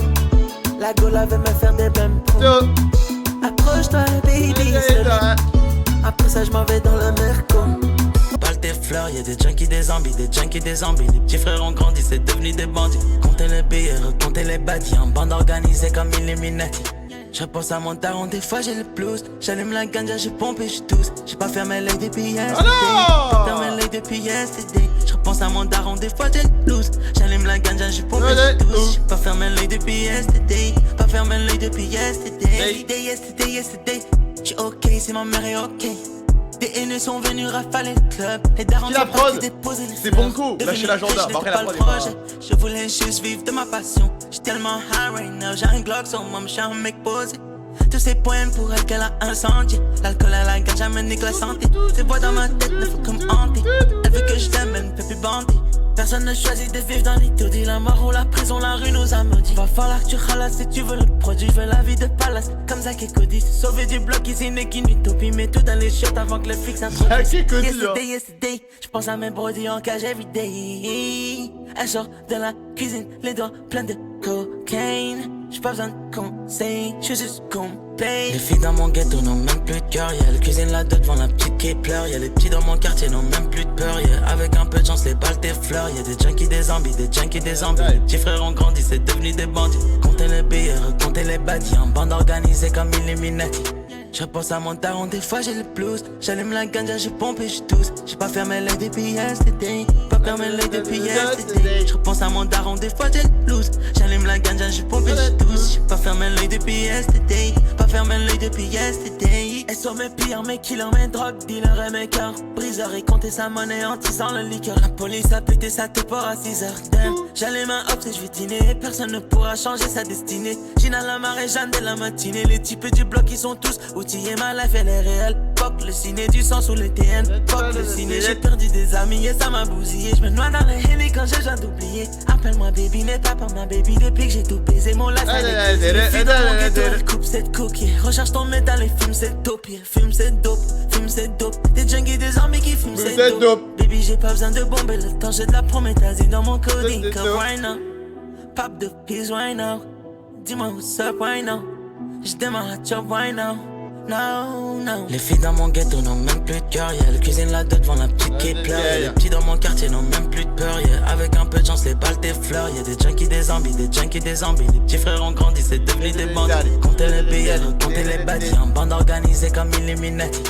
La gola veut me faire des bêmes pro. yo. Approche-toi, baby, c'est là. Après ça, je m'en vais dans le Merco. Parle tes fleurs, y'a des junkies, des zombies, des junkies, des zombies. Les petits frères ont grandi, c'est devenu des bandits. Comptez les billets, comptez les badis. En bande organisée comme Illuminati. Je pense à mon daron, des fois j'ai le blues. J'allume la ganja, je pompe et je tousse. J'ai pas fermé l'œil depuis yesterday. Pas fermé l'œil depuis yesterday. Je repense à mon daron, des fois j'ai le blues. J'allume la ganja, je pompe et je tousse. J'ai pas fermé l'œil depuis yesterday. Pas fermé l'œil depuis yesterday. Yesterday. J'suis ok, si ma mère est ok. Des haineux sont venus rafaler le club. Les darons Qui la sont partis prod? déposer les C'est fleurs. Bonko, Devenu lâchez l'agenda. riche, Bah, après, n'était la pas prod le est pas- projet. Je voulais juste vivre de ma passion. J'suis tellement high right now. J'ai un Glock sur moi, j'suis un mec posé. Tous ces poèmes pour elle qu'elle a incendié. L'alcool à la ganja me nique la santé. Ces voix dans ma tête me font comme hanter. Elle veut que je t'aime, elle ne peut plus bander. Personne ne choisit de vivre dans l'étourdie. La mort ou la prison, la rue nous a maudits. Va falloir que tu ralasses si tu veux le produit. Je veux la vie de palace, comme Zach et Cody. Sauver du bloc, ici n'est qu'une utopie. Mets tout dans les chiottes avant que le flic Zach s'introduise. et Cody, Yesterday. J'pense à mes brodis en cage everyday. Elle sort de la cuisine, les doigts pleins de cocaine. J'ai pas besoin de conseils, j'suis juste complet. Les filles dans mon ghetto n'ont même plus de cœur, yeah. Elle cuisine là-dedans devant la petite qui pleure, yeah. Les petits dans mon quartier n'ont même plus de peur, yeah. Avec un peu de chance, les balles t'effleurent, yeah. Des junkies, des zombies, des junkies, des zombies. Les petits frères ont grandi, c'est devenu des bandits. Comptez les billets, comptez les badis. En bande organisée comme Illuminati. Je pense à mon daron, des fois j'ai le blues. J'allume la ganja, je pompe et je tousse. J'ai pas fermé l'œil depuis yesterday. Pas fermé l'œil depuis yesterday. Je repense à mon daron, des fois j'ai le blues. J'allume la ganja, je pompe et je tousse. J'ai pas fermé l'œil depuis yesterday. Pas fermé l'œil depuis yesterday. Elles sont mes pires, mes killers, mes drogues dealers et mes cœurs briseurs. Et compter sa monnaie en tissant le liqueur. La police a pété sa tête à 6h. Damn, j'allume un hop et je vais dîner. Personne ne pourra changer sa destinée. Gina la marée, Jeanne de la matinée. Les types du bloc, ils sont tous outillés. Ma life, elle est réelle. Fuck le ciné, du sang sous les TN. Fuck le ciné, j'ai perdu des amis et ça m'a bousillé. Je me noie dans les henny quand j'ai besoin d'oublier. Appelle-moi baby, n'es pas pour ma baby. Depuis que j'ai tout baisé, mon life, elle est baisée. Les filles dans mon ghetto, elles coupent cette cookie. Recharge ton métal et fume cette dope, yeah. Fume cette dope, fume cette dope. Des junkies, des zombies qui fument cette dope. Baby, j'ai pas besoin de bomber le temps, j'ai de la prométhazine dans mon coding. Comme why now? Pop the peas, why now? Dis-moi what's up, why now? J'démarre la chop, why now? No, no. Les filles dans mon ghetto n'ont même plus de cœur, yeah. Elles cuisinent là-dedans devant la petite qui pleure, yeah. Les petits dans mon quartier n'ont même plus de peur, yeah. Avec un peu de chance, les balles t'effleurent, yeah. Des junkies, des zombies, des junkies, des zombies. Les petits frères ont grandi, c'est devenu des bandits. Comptez les billets, comptez les badis. En bande organisée comme Illuminati.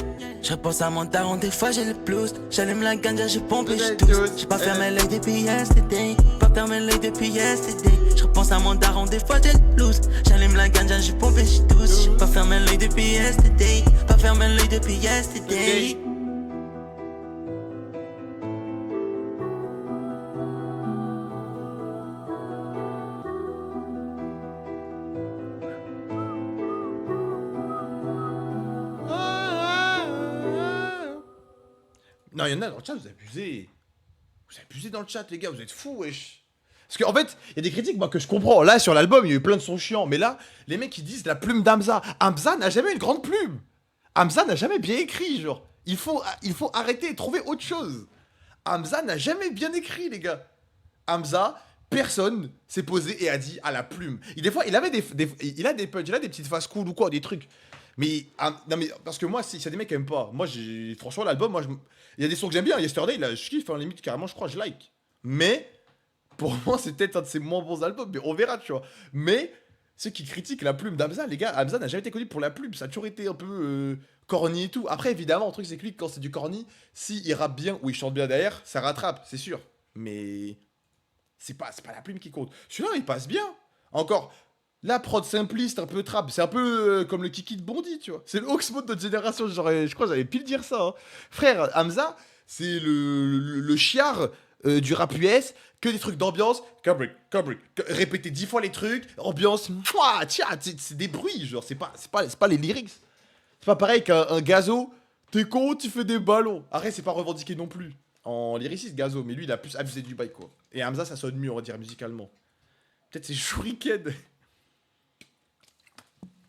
Je pense à mon daron, des fois j'ai le blues. J'allume la ganja, je pompe et je tousse. J'ai pas fermé l'œil depuis yesterday. Pas fermé l'œil depuis yesterday. Je repense à mon daron, des fois j'ai le blues. J'allume la ganja, je pompe et je tousse. J'ai pas fermé l'œil depuis yesterday. Pas fermé l'œil depuis yesterday. Non, il y en a dans le chat, vous abusez. Vous abusez dans le chat, les gars, vous êtes fous, wesh. Parce qu'en fait, il y a des critiques, moi, que je comprends. Là, sur l'album, il y a eu plein de sons chiants. Mais là, les mecs, ils disent la plume d'Hamza. Hamza n'a jamais eu une grande plume. Hamza n'a jamais bien écrit, genre. Il faut arrêter et trouver autre chose. Hamza n'a jamais bien écrit, les gars. Hamza, personne s'est posé et a dit à la plume. Des fois, il avait il a des punch, il a des petites faces cool ou quoi, des trucs. Mais, non, mais parce que moi, s'il y a des mecs qui aiment pas, moi, franchement, l'album, moi, il y a des sons que j'aime bien. Yesterday, là, je kiffe, en limite, carrément, je crois, je like. Mais, pour moi, c'est peut-être un de ses moins bons albums, mais on verra, tu vois. Mais, ceux qui critiquent la plume d'Hamza, les gars, Hamza n'a jamais été connu pour la plume, ça a toujours été un peu corny et tout. Après, évidemment, le truc, c'est que lui, quand c'est du corny, s'il rappe bien ou il chante bien derrière, ça rattrape, c'est sûr. Mais, c'est pas la plume qui compte. Celui-là, il passe bien. Encore. La prod simpliste, un peu trap, c'est un peu comme le Kiki de Bondy, tu vois. C'est le Oxmo de notre génération, je crois que j'avais pile dire ça. Hein. Frère, Hamza, c'est le chiard du rap US, que des trucs d'ambiance, Kubrick, répéter 10 fois les trucs, ambiance, mouah, tiens, c'est des bruits, genre, c'est pas les lyrics. C'est pas pareil qu'un Gazo, t'es con, tu fais des ballons. Arrête, c'est pas revendiqué non plus. En lyriciste, Gazo, mais lui, il a plus abusé du bail, quoi. Et Hamza, ça sonne mieux, on va dire, musicalement. Peut-être c'est Shuriken.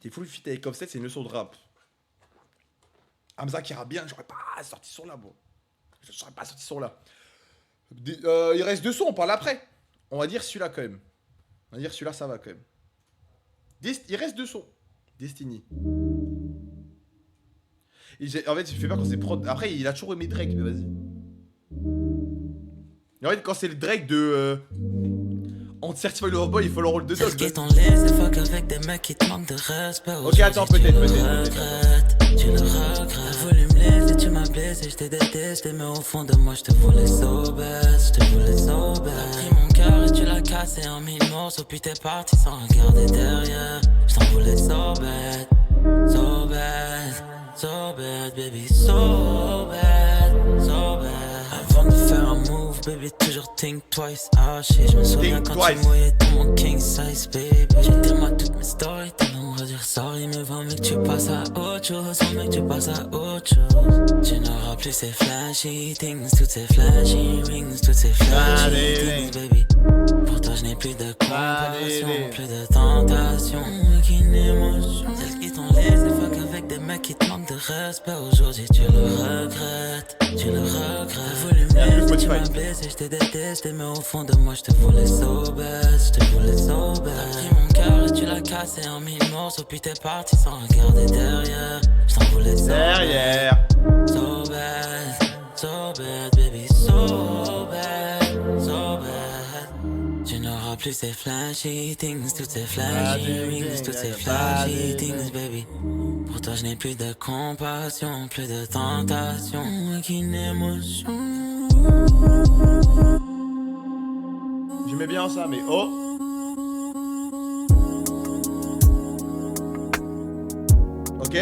T'es full fit avec Offset, c'est une leçon de rap. Hamza qui ira bien, j'aurais pas sorti ce son là, bon. Je serais pas sorti ce son là. Il reste 2 sons, on parle après. On va dire celui-là quand même. On va dire celui-là, ça va quand même. Il reste 2 sons. Destiny. En fait, il fait peur quand c'est prod. Après, il a toujours aimé Drake, mais vas-y. En fait, quand c'est le Drake de. En Certified Lover Boy, il faut le rôle de Dog. Avec des mecs qui te manquent de respect. Ok, attends, peut-être. Tu le regrettes. T'as voulu me laisser, tu m'as blessé, je t'ai détesté, mais au fond de moi, je te voulais sober. T'as pris mon cœur et tu l'as cassé en 1000 morceaux, puis t'es parti sans regarder derrière. Je t'en voulais so bad, baby, so bad. Avant de faire un move, baby, toujours think twice. Ah shit, je me souviens Think quand twice. tu mouillais dans mon king size, baby. Dis-moi toutes mes stories, t'as l'air de dire sorry, mais vaut mieux que tu passes à autre chose, vaut mieux que tu passes à autre chose. Tu n'auras plus ces flashy things, toutes ces flashy rings, toutes ces flashy things, baby. Pour toi, je n'ai plus de compassion, plus de tentation, aucune émotion. Celles qui t'ont laissé fuck avec des mecs qui te manquent de respect. Aujourd'hui, tu le regrettes, tu le regrettes. T'as voulu me laisser, tu m'as blessé, je t'ai détesté, mais au fond de moi, je te voulais sober, T'as pris mon cœur et tu l'as cassé en 1000 morceaux, puis t'es parti sans regarder derrière. Je t'en voulais Derrière. so bad, baby, so bad. Tu n'auras plus ces flashy things, toutes ces flashy rings, toutes ces flashy things, baby. Pour toi, je n'ai plus de compassion, plus de tentation, aucune émotion. J'aimais bien ça, mais oh. Ok.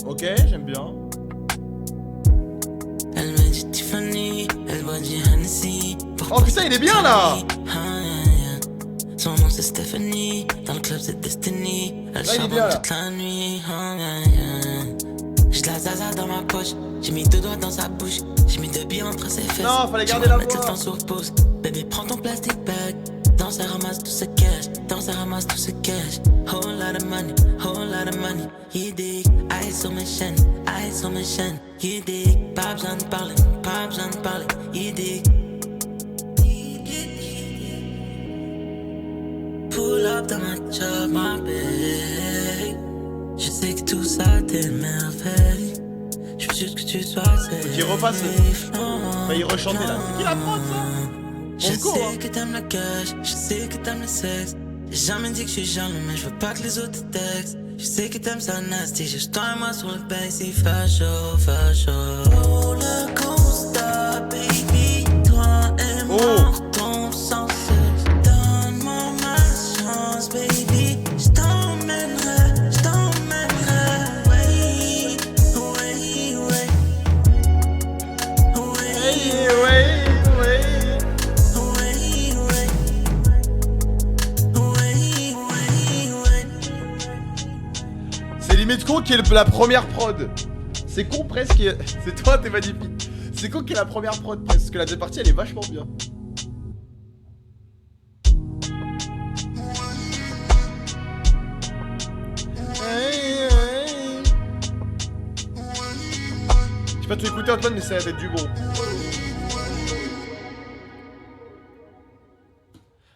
Ok, j'aime bien. Elle me dit Tiffany, elle boit du Hennessy. Oh putain, il est bien là. Son nom c'est Stephanie, dans le club c'est Destiny. Elle Là, il est charbonne bien, là. toute la nuit. J'ai de la zaza dans ma poche, j'ai mis 2 doigts dans sa bouche, j'ai mis 2 billes entre ses fesses. Non, fallait garder J'aimerais la mettre voix. le temps sur pause. Baby, prends ton plastic bag. Dans ça ramasse tout ce cash, dans ça ramasse tout ce cash. Whole lot of money, you dig. Eyes sur mes chaînes, you dig. Pas besoin de parler, you dig. Pull up dans ma job, my babe. Je sais que tout ça t'émerveille. Je veux juste que tu sois safe. qu'il refasse. Bah, il rechantait là. C'est qui la prod ça? Je Bon sais go, hein. que t'aimes le cash, je sais que t'aimes le sexe. J'ai jamais dit que je suis jaloux, mais je veux pas que les autres te textent. Je sais que t'aimes ça nasty, juste toi et moi sur le bass, il fait chaud. Roller coaster, baby, toi et moi, on tombe sans cesse. Donne-moi ma chance, baby, je t'emmènerai, ouais. C'est limite con qui est la première prod. C'est con presque. C'est toi, t'es magnifique. C'est con qui est la première prod presque. Parce que la deuxième partie elle est vachement bien. J'ai pas tout écouté Antoine, mais ça va être du bon.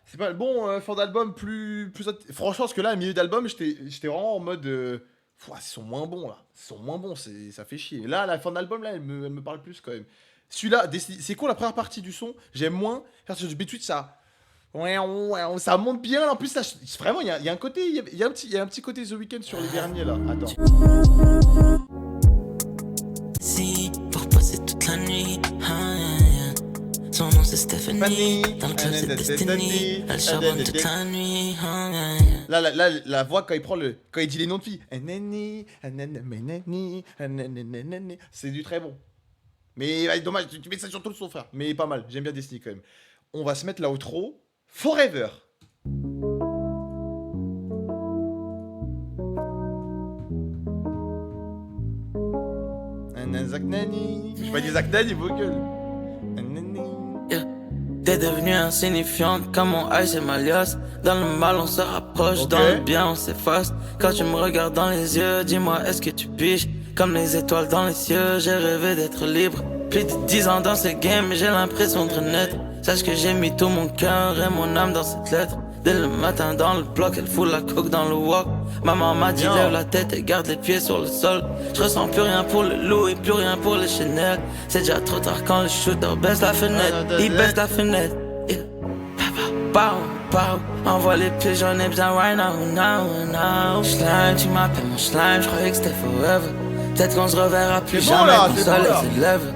C'est pas le bon fin d'album plus. Franchement, parce que là, au milieu d'album, j'étais vraiment en mode. Ils sont moins bons là. Ils sont moins bons, ça fait chier. Là, la fin d'album, là, elle me parle plus quand même. Celui-là, c'est quoi la première partie du son? J'aime moins. Parce que du B-Tweet, ça. Ça monte bien. En plus, là, vraiment, il y a un côté. Il y a un petit côté The Weeknd sur les derniers là. Attends. Si, pour passer toute la nuit. Son nom c'est Stephanie, dans le club c'est Destiny. Elle charbonne toute la nuit. Là, la voix quand il dit les noms de filles. C'est du très bon. Mais dommage, tu mets ça sur tout le son, frère. Mais pas mal, j'aime bien Destiny quand même. On va se mettre l'outro. Forever. Zach Nani. Je pas dit Zach Nani, vos gueules. T'es devenu insignifiante comme mon ice et ma liasse. Dans le mal on se rapproche, dans le bien on s'efface. Quand tu me regardes dans les yeux, dis-moi est-ce que tu piges? Comme les étoiles dans les cieux, j'ai rêvé d'être libre. Plus de 10 ans dans ce game, mais j'ai l'impression de renaître. Sache que j'ai mis tout mon cœur et mon âme dans cette lettre. Dès le matin dans le bloc, elle fout la coke dans le wok. Maman m'a dit lève la tête et garde les pieds sur le sol. Je ressens plus rien pour le loup et plus rien pour les Chanel. C'est déjà trop tard quand le shooter baisse la fenêtre. Il baisse la fenêtre. Pow, pow, envoie les pigeons et bien right now, now, now. Slime, tu m'appelles mon slime, je croyais que c'était forever. Peut-être qu'on se reverra plus jamais quand le soleil se lève.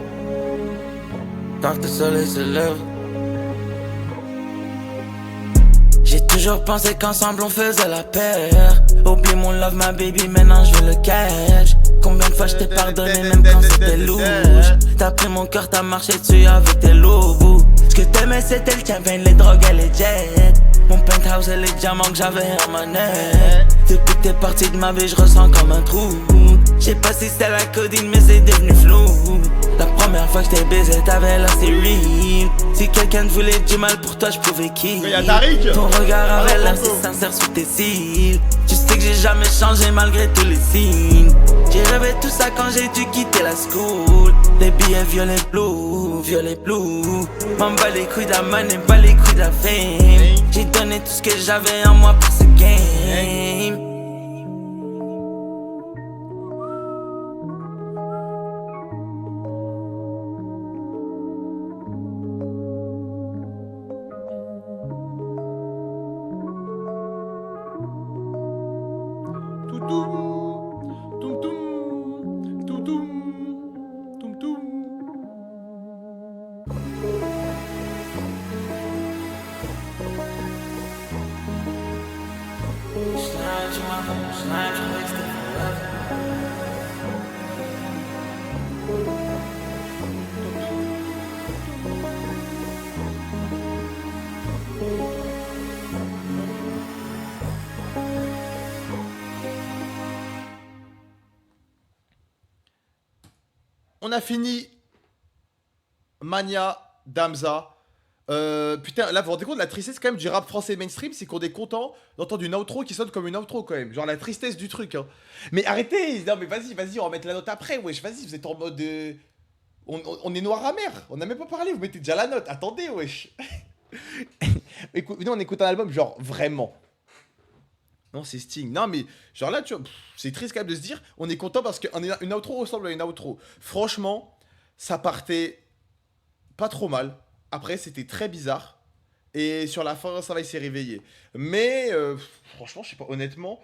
Quand le soleil se lève. J'ai toujours pensé qu'ensemble on faisait la paire. Oublie mon love, ma baby, maintenant je veux le cash. Combien de fois je t'ai pardonné même quand c'était louche. T'as pris mon cœur, t'as marché dessus avec tes loups. Ce que t'aimais c'était le champagne, les drogues et les jets. Mon penthouse et les diamants que j'avais en manette. Depuis que t'es parti de ma vie, je ressens comme un trou. Je sais pas si c'est la codine mais c'est devenu flou. La première fois que je t'ai baisé, t'avais l'air c'est real. Si quelqu'un te voulait du mal pour toi, je pouvais kill. Ton regard avait l'air si sincère sous tes cils. Tu sais que j'ai jamais changé malgré tous les signes. J'ai rêvé tout ça quand j'ai dû quitter la school. Des billets violet blue, violet blue. M'en bats les couilles de la money, bats les couilles de la fame. J'ai donné tout ce que j'avais en moi pour ce game. On a fini Mania, Damza. Putain, là vous vous rendez compte, la tristesse quand même du rap français mainstream, c'est qu'on est content d'entendre une outro qui sonne comme une outro quand même. Genre la tristesse du truc. Hein. Mais arrêtez, non mais vas-y, on va mettre la note après. Wesh, vas-y, vous êtes en mode. On est noir amer, on n'a même pas parlé, vous mettez déjà la note. Attendez, wesh. Nous on écoute un album, genre vraiment. Non, c'est Sting. Non, mais genre là, tu vois, c'est triste quand même de se dire, on est content parce qu'une outro ressemble à une outro. Franchement, ça partait pas trop mal. Après, c'était très bizarre. Et sur la fin, ça va, il s'est réveillé. Mais, franchement, je sais pas, honnêtement,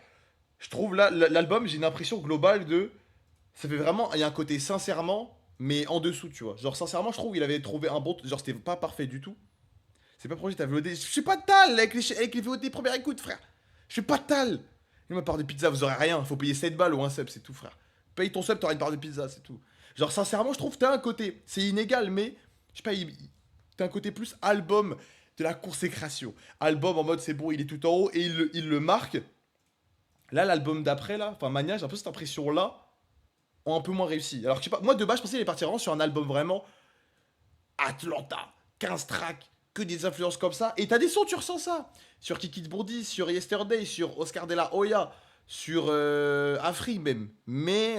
je trouve là, l'album, j'ai une impression globale de. Ça fait vraiment. Il y a un côté sincèrement, mais en dessous, tu vois. Genre, sincèrement, je trouve qu'il avait trouvé un bon. Genre, c'était pas parfait du tout. C'est pas projet, t'as VOD. Je suis pas de tal avec les VOD première écoute, frère. Je fais pas de tal. Une part de pizza, vous aurez rien. Faut payer 7 balles ou un sub, c'est tout, frère. Paye ton sub, t'auras une part de pizza, c'est tout. Genre, sincèrement, je trouve que t'as un côté. C'est inégal, mais. Je sais pas, t'as un côté plus album de la consécration. Album en mode c'est bon, il est tout en haut et il le marque. Là, l'album d'après, là, enfin Mania, j'ai un peu cette impression-là, ont un peu moins réussi. Alors que je sais pas, moi de base, je pensais qu'il est parti vraiment sur un album vraiment Atlanta, 15 tracks, que des influences comme ça. Et t'as des sons, tu ressens ça. Sur Kiki Bourdi, sur Yesterday, sur Oscar de la Hoya, sur Afri même. Mais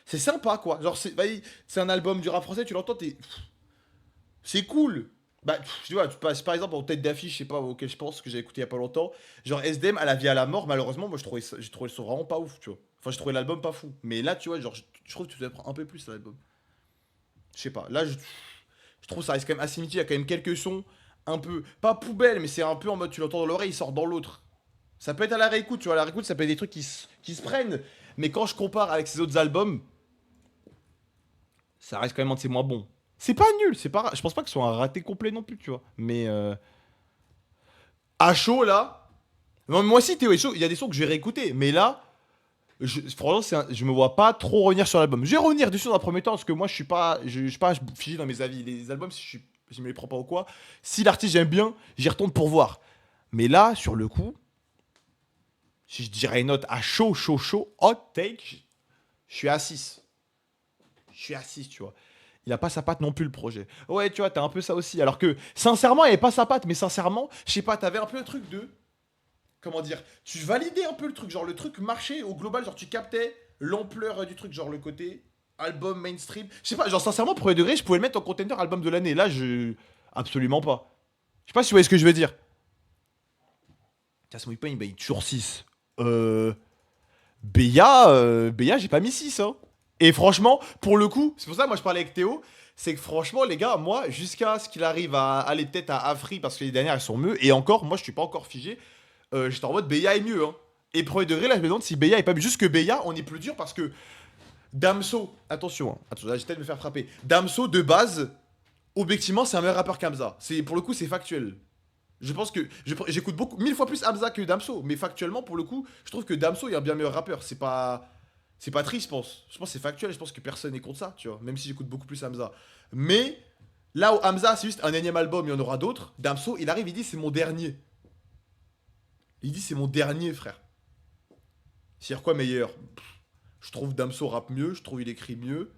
c'est sympa quoi. Genre, c'est un album du rap français, tu l'entends, c'est cool. Bah, tu vois, tu passes par exemple en tête d'affiche, je sais pas, auquel je pense, que j'ai écouté il y a pas longtemps. Genre SDM à la vie à la mort, malheureusement, moi j'ai trouvé le son vraiment pas ouf, tu vois. Enfin, j'ai trouvé l'album pas fou. Mais là, tu vois, genre, je trouve que tu devrais prendre un peu plus l'album. Je sais pas, là, je trouve ça reste quand même assez mythique. Il y a quand même quelques sons un peu, pas poubelle, mais c'est un peu en mode tu l'entends dans l'oreille, il sort dans l'autre. Ça peut être à la réécoute, tu vois, à la réécoute, ça peut être des trucs qui se prennent. Mais quand je compare avec ses autres albums, ça reste quand même un de ses moins bons. C'est pas nul, c'est pas. Je pense pas que ce soit un raté complet non plus, tu vois. Mais à chaud là. Non, moi aussi, Théo est chaud. Il y a des sons que je vais réécouter, mais là, franchement, je me vois pas trop revenir sur l'album. Je vais revenir dessus dans un premier temps parce que moi, je suis pas figé dans mes avis. Les albums, si je me les prends pas ou quoi. Si l'artiste j'aime bien, j'y retourne pour voir. Mais là, sur le coup, si je dirais une note à chaud, hot take, je suis à 6. Je suis à 6, tu vois. Il a pas sa patte non plus le projet. Ouais, tu vois, t'as un peu ça aussi. Alors que, sincèrement, il avait pas sa patte, mais sincèrement, je sais pas, t'avais un peu le truc de. Comment dire? Tu validais un peu le truc, genre le truc marchait au global, genre tu captais l'ampleur du truc, genre le côté album mainstream. Je sais pas, genre sincèrement, premier degré, je pouvais le mettre en contender album de l'année. Là, je. Absolument pas. Je sais pas si vous voyez ce que je veux dire. Tiens, ce mouille pas, il paye toujours 6. Béa, j'ai pas mis 6, hein. Et franchement, pour le coup, c'est pour ça que moi je parlais avec Théo, c'est que franchement, les gars, moi, jusqu'à ce qu'il arrive à aller peut-être à Afri, parce que les dernières elles sont mieux, et encore, moi je suis pas encore figé, j'étais en mode Béa est mieux, hein. Et premier degré, là je me demande si Béa est pas mieux. Juste que Béa, on est plus dur parce que Damso, attention, hein, attention, là j'ai peut-être me faire frapper. Damso, de base, objectivement, c'est un meilleur rappeur qu'Hamza. Pour le coup, c'est factuel. Je pense que j'écoute beaucoup, 1000 fois plus Hamza que Damso, mais factuellement, pour le coup, je trouve que Damso est un bien meilleur rappeur. C'est pas triste, je pense. Je pense que c'est factuel, je pense que personne n'est contre ça, tu vois. Même si j'écoute beaucoup plus Hamza. Mais là où Hamza, c'est juste un énième album, il y en aura d'autres. Damso, il arrive, il dit c'est mon dernier. Il dit c'est mon dernier, frère. C'est-à-dire quoi meilleur? Je trouve Damso rappe mieux, je trouve il écrit mieux.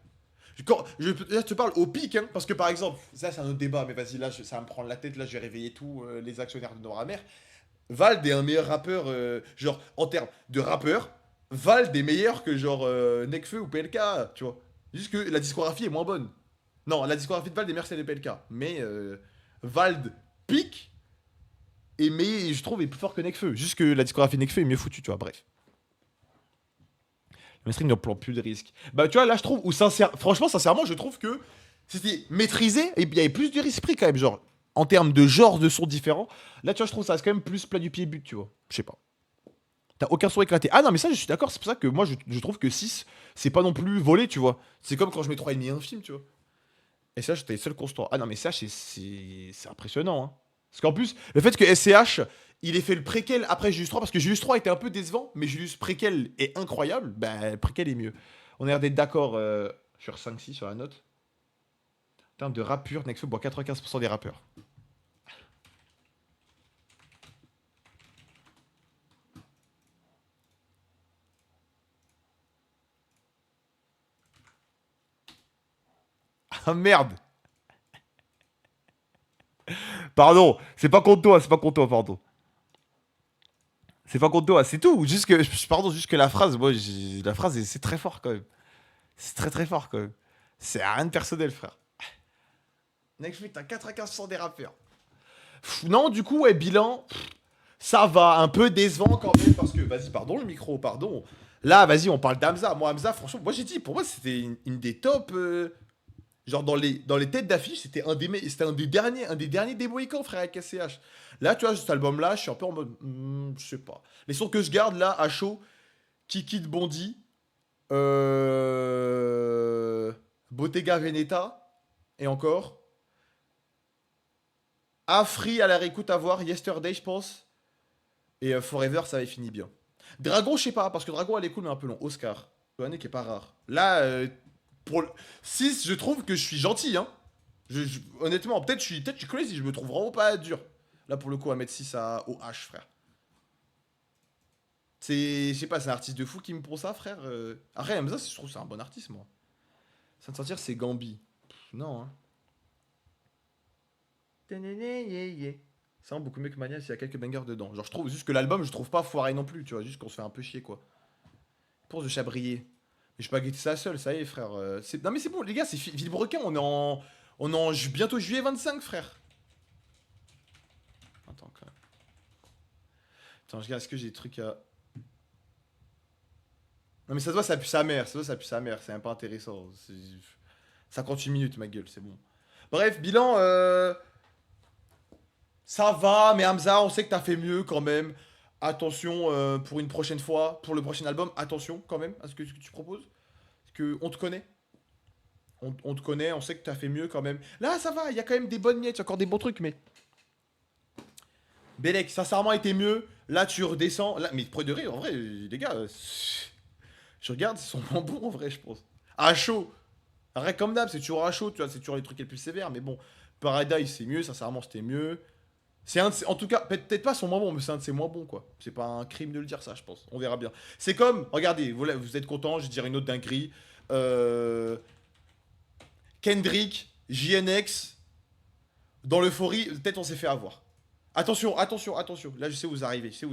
Là, je te parle au pic, hein, parce que par exemple, ça c'est un autre débat, mais vas-y, là, ça va me prendre la tête, là, je vais réveiller tous les actionnaires de Nora Mère. Vald est un meilleur rappeur, genre, en termes de rappeur, Vald est meilleur que genre Nekfeu ou PLK, tu vois. Juste que la discographie est moins bonne. Non, la discographie de Vald est meilleure que celle de PLK, mais Vald pique, mais je trouve est plus fort que Nekfeu. Juste que la discographie de Nekfeu est mieux foutue, tu vois, bref. Le mainstream ne prend plus de risques. Bah, tu vois, là, je trouve, franchement, sincèrement, je trouve que c'était maîtrisé et il y avait plus de risque pris quand même, genre, en termes de genre de sons différents. Là, tu vois, je trouve ça reste quand même plus plat du pied but, tu vois. Je sais pas. T'as aucun son éclaté. Ah non, mais ça, je suis d'accord, c'est pour ça que moi, je trouve que 6, c'est pas non plus volé, tu vois. C'est comme quand je mets 3,5 un film, tu vois. Et ça, j'étais seul constant. Ah non, mais ça, c'est impressionnant, hein. Parce qu'en plus, le fait que SCH, il ait fait le préquel après Julius 3, parce que Julius 3 était un peu décevant, mais Julius préquel est incroyable, bah, le préquel est mieux. On a l'air d'être d'accord sur 5-6 sur la note. En termes de rap pur, Nekfeu boit 95% des rappeurs. Ah merde! Pardon, c'est pas contre toi, pardon. C'est pas contre toi, c'est tout. Juste que, pardon, juste que la phrase, moi, la phrase, c'est très fort quand même. C'est très très fort quand même. C'est rien de personnel, frère. Netflix, t'as 95% des rappeurs. Non, du coup, ouais, bilan, ça va, un peu décevant quand même, parce que, vas-y, pardon le micro, pardon. Là, vas-y, on parle d'Hamza. Moi, Hamza, franchement, moi j'ai dit, pour moi, c'était une des tops. Genre, dans les têtes d'affiche, c'était un des derniers des Mohicans, frère, avec SCH. Là, tu vois, cet album-là, je suis un peu en mode. Je sais pas. Les sons que je garde, là, à chaud, Kiki de Bondy, Bottega Veneta, et encore. Afri à la réécoute à voir, Yesterday, je pense. Et Forever, ça avait fini bien. Dragon, je sais pas, parce que Dragon, elle est cool, mais un peu long. Oscar, l'année qui est pas rare. Là, pour le 6, je trouve que je suis gentil, hein. Honnêtement, peut-être je suis crazy, je me trouve vraiment pas dur. Là, pour le coup, à mettre 6 au H, frère. Je sais pas, c'est un artiste de fou qui me prend ça, frère. Après, Hamza, je trouve que c'est un bon artiste, moi. Sans te sentir, c'est Gambi. Non, hein. C'est vraiment beaucoup mieux que Mania s'il y a quelques bangers dedans. Genre, je trouve juste que l'album, je trouve pas foiré non plus, tu vois. Juste qu'on se fait un peu chier, quoi. Pour de Chabrier. Mais je peux pas guetter ça seul, ça y est, frère. Non, mais c'est bon, les gars, c'est Villebrequin, on est en bientôt juillet 25, frère. Attends, quand même. Attends, je regarde, est-ce que j'ai des trucs à. Non, mais ça se voit, ça pue sa mère. C'est même pas intéressant. 58 minutes, ma gueule, c'est bon. Bref, bilan, ça va, mais Hamza, on sait que t'as fait mieux quand même. Attention pour une prochaine fois, pour le prochain album, attention quand même à ce que tu proposes. Parce que on te connaît. On te connaît, on sait que t'as fait mieux quand même. Là, ça va, il y a quand même des bonnes miettes, il y a encore des bons trucs, mais. Belek, sincèrement, était mieux. Là, tu redescends. Là, mais premier degré, en vrai, les gars, je regarde, ils sont moins bons en vrai, je pense. À chaud. Arrête comme d'hab, c'est toujours à chaud, tu vois, c'est toujours les trucs les plus sévères, mais bon. Paradise, c'est mieux, sincèrement, c'était mieux. En tout cas, peut-être pas son moins bon, mais c'est un de ses moins bons, quoi. C'est pas un crime de le dire, ça, je pense. On verra bien. C'est comme, regardez, vous êtes content, je vais dire une autre dinguerie. Kendrick, JNX, dans l'euphorie, peut-être on s'est fait avoir. Attention, attention, attention. Là, je sais où vous arrivez, Je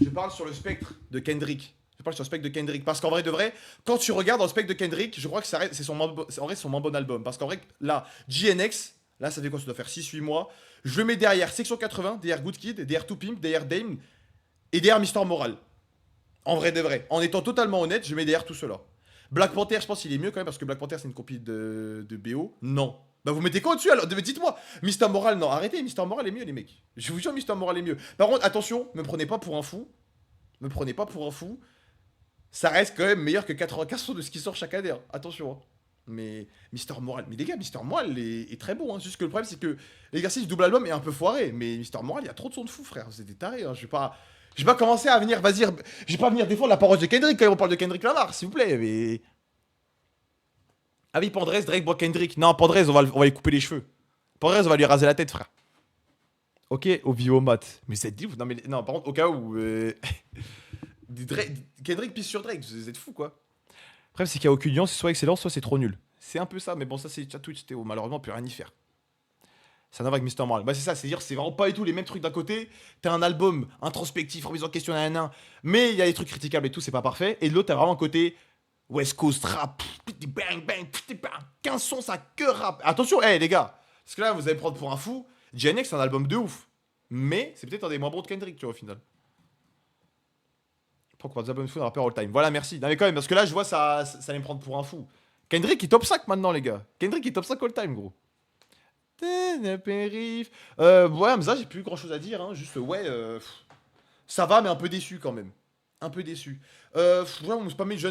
parle sur le spectre de Kendrick. Parce qu'en vrai de vrai, quand tu regardes dans le spectre de Kendrick, je crois que c'est son moins bon album. Parce qu'en vrai, là, JNX, là, ça fait quoi? Ça doit faire 6-8 mois. Je le mets derrière Section 80, derrière Good Kid, derrière 2Pimp, derrière Dame et derrière Mister Moral. En vrai de vrai. En étant totalement honnête, je mets derrière tout cela. Black Panther, je pense qu'il est mieux quand même parce que Black Panther, c'est une copie de BO. Non. Bah vous mettez quoi au-dessus alors? Dites-moi. Mister Moral, non. Arrêtez, Mister Moral est mieux, les mecs. Je vous jure, Mister Moral est mieux. Par contre, attention, me prenez pas pour un fou. Ça reste quand même meilleur que 95% de ce qui sort chaque année. Hein. Attention. Hein. Mais Mister Moral, mais les gars, Mister Moral est très bon. Hein. Juste que le problème, c'est que l'exercice du double album est un peu foiré. Mais Mister Moral, il y a trop de sons de fou, frère. C'est des tarés. Hein. Je vais pas commencer à venir, je vais pas venir défendre la parole de Kendrick quand on parle de Kendrick Lamar, s'il vous plaît. Mais ah oui, Pandrez, Drake, boit Kendrick. Non, Pandrez, on va lui couper les cheveux. Pandrez, on va lui raser la tête, frère. Ok, au Viomat. Mais c'est dit, non, par contre, au cas où. Kendrick pisse sur Drake, vous êtes fous quoi. Le problème c'est qu'il n'y a aucune nuance, c'est soit excellent, soit c'est trop nul. C'est un peu ça, mais bon, ça c'est Twitch, Théo, malheureusement on peut rien y faire. Ça n'a pas avec Mister Moral. Bah c'est ça, c'est-à-dire c'est vraiment pas du tout les mêmes trucs d'un côté. T'as un album introspectif, remise en question d'un, mais il y a des trucs critiquables et tout, c'est pas parfait. Et de l'autre, t'as vraiment un côté West Coast rap, bang bang, 15 sons, ça que rap. Attention, les gars, parce que là vous allez me prendre pour un fou. JNX c'est un album de ouf, mais c'est peut-être un des moins bons de Kendrick, tu vois, au final. Pourquoi des albums de fou d'un rappeur all time? Voilà, merci. Non mais quand même, parce que là je vois ça allait me prendre pour un fou. Kendrick est top 5 maintenant, les gars. Kendrick est top 5 all time, gros. Ouais, mais ça j'ai plus grand chose à dire, hein. Juste ça va, mais un peu déçu quand même. Un peu déçu. Ouais, on me spammait jeune.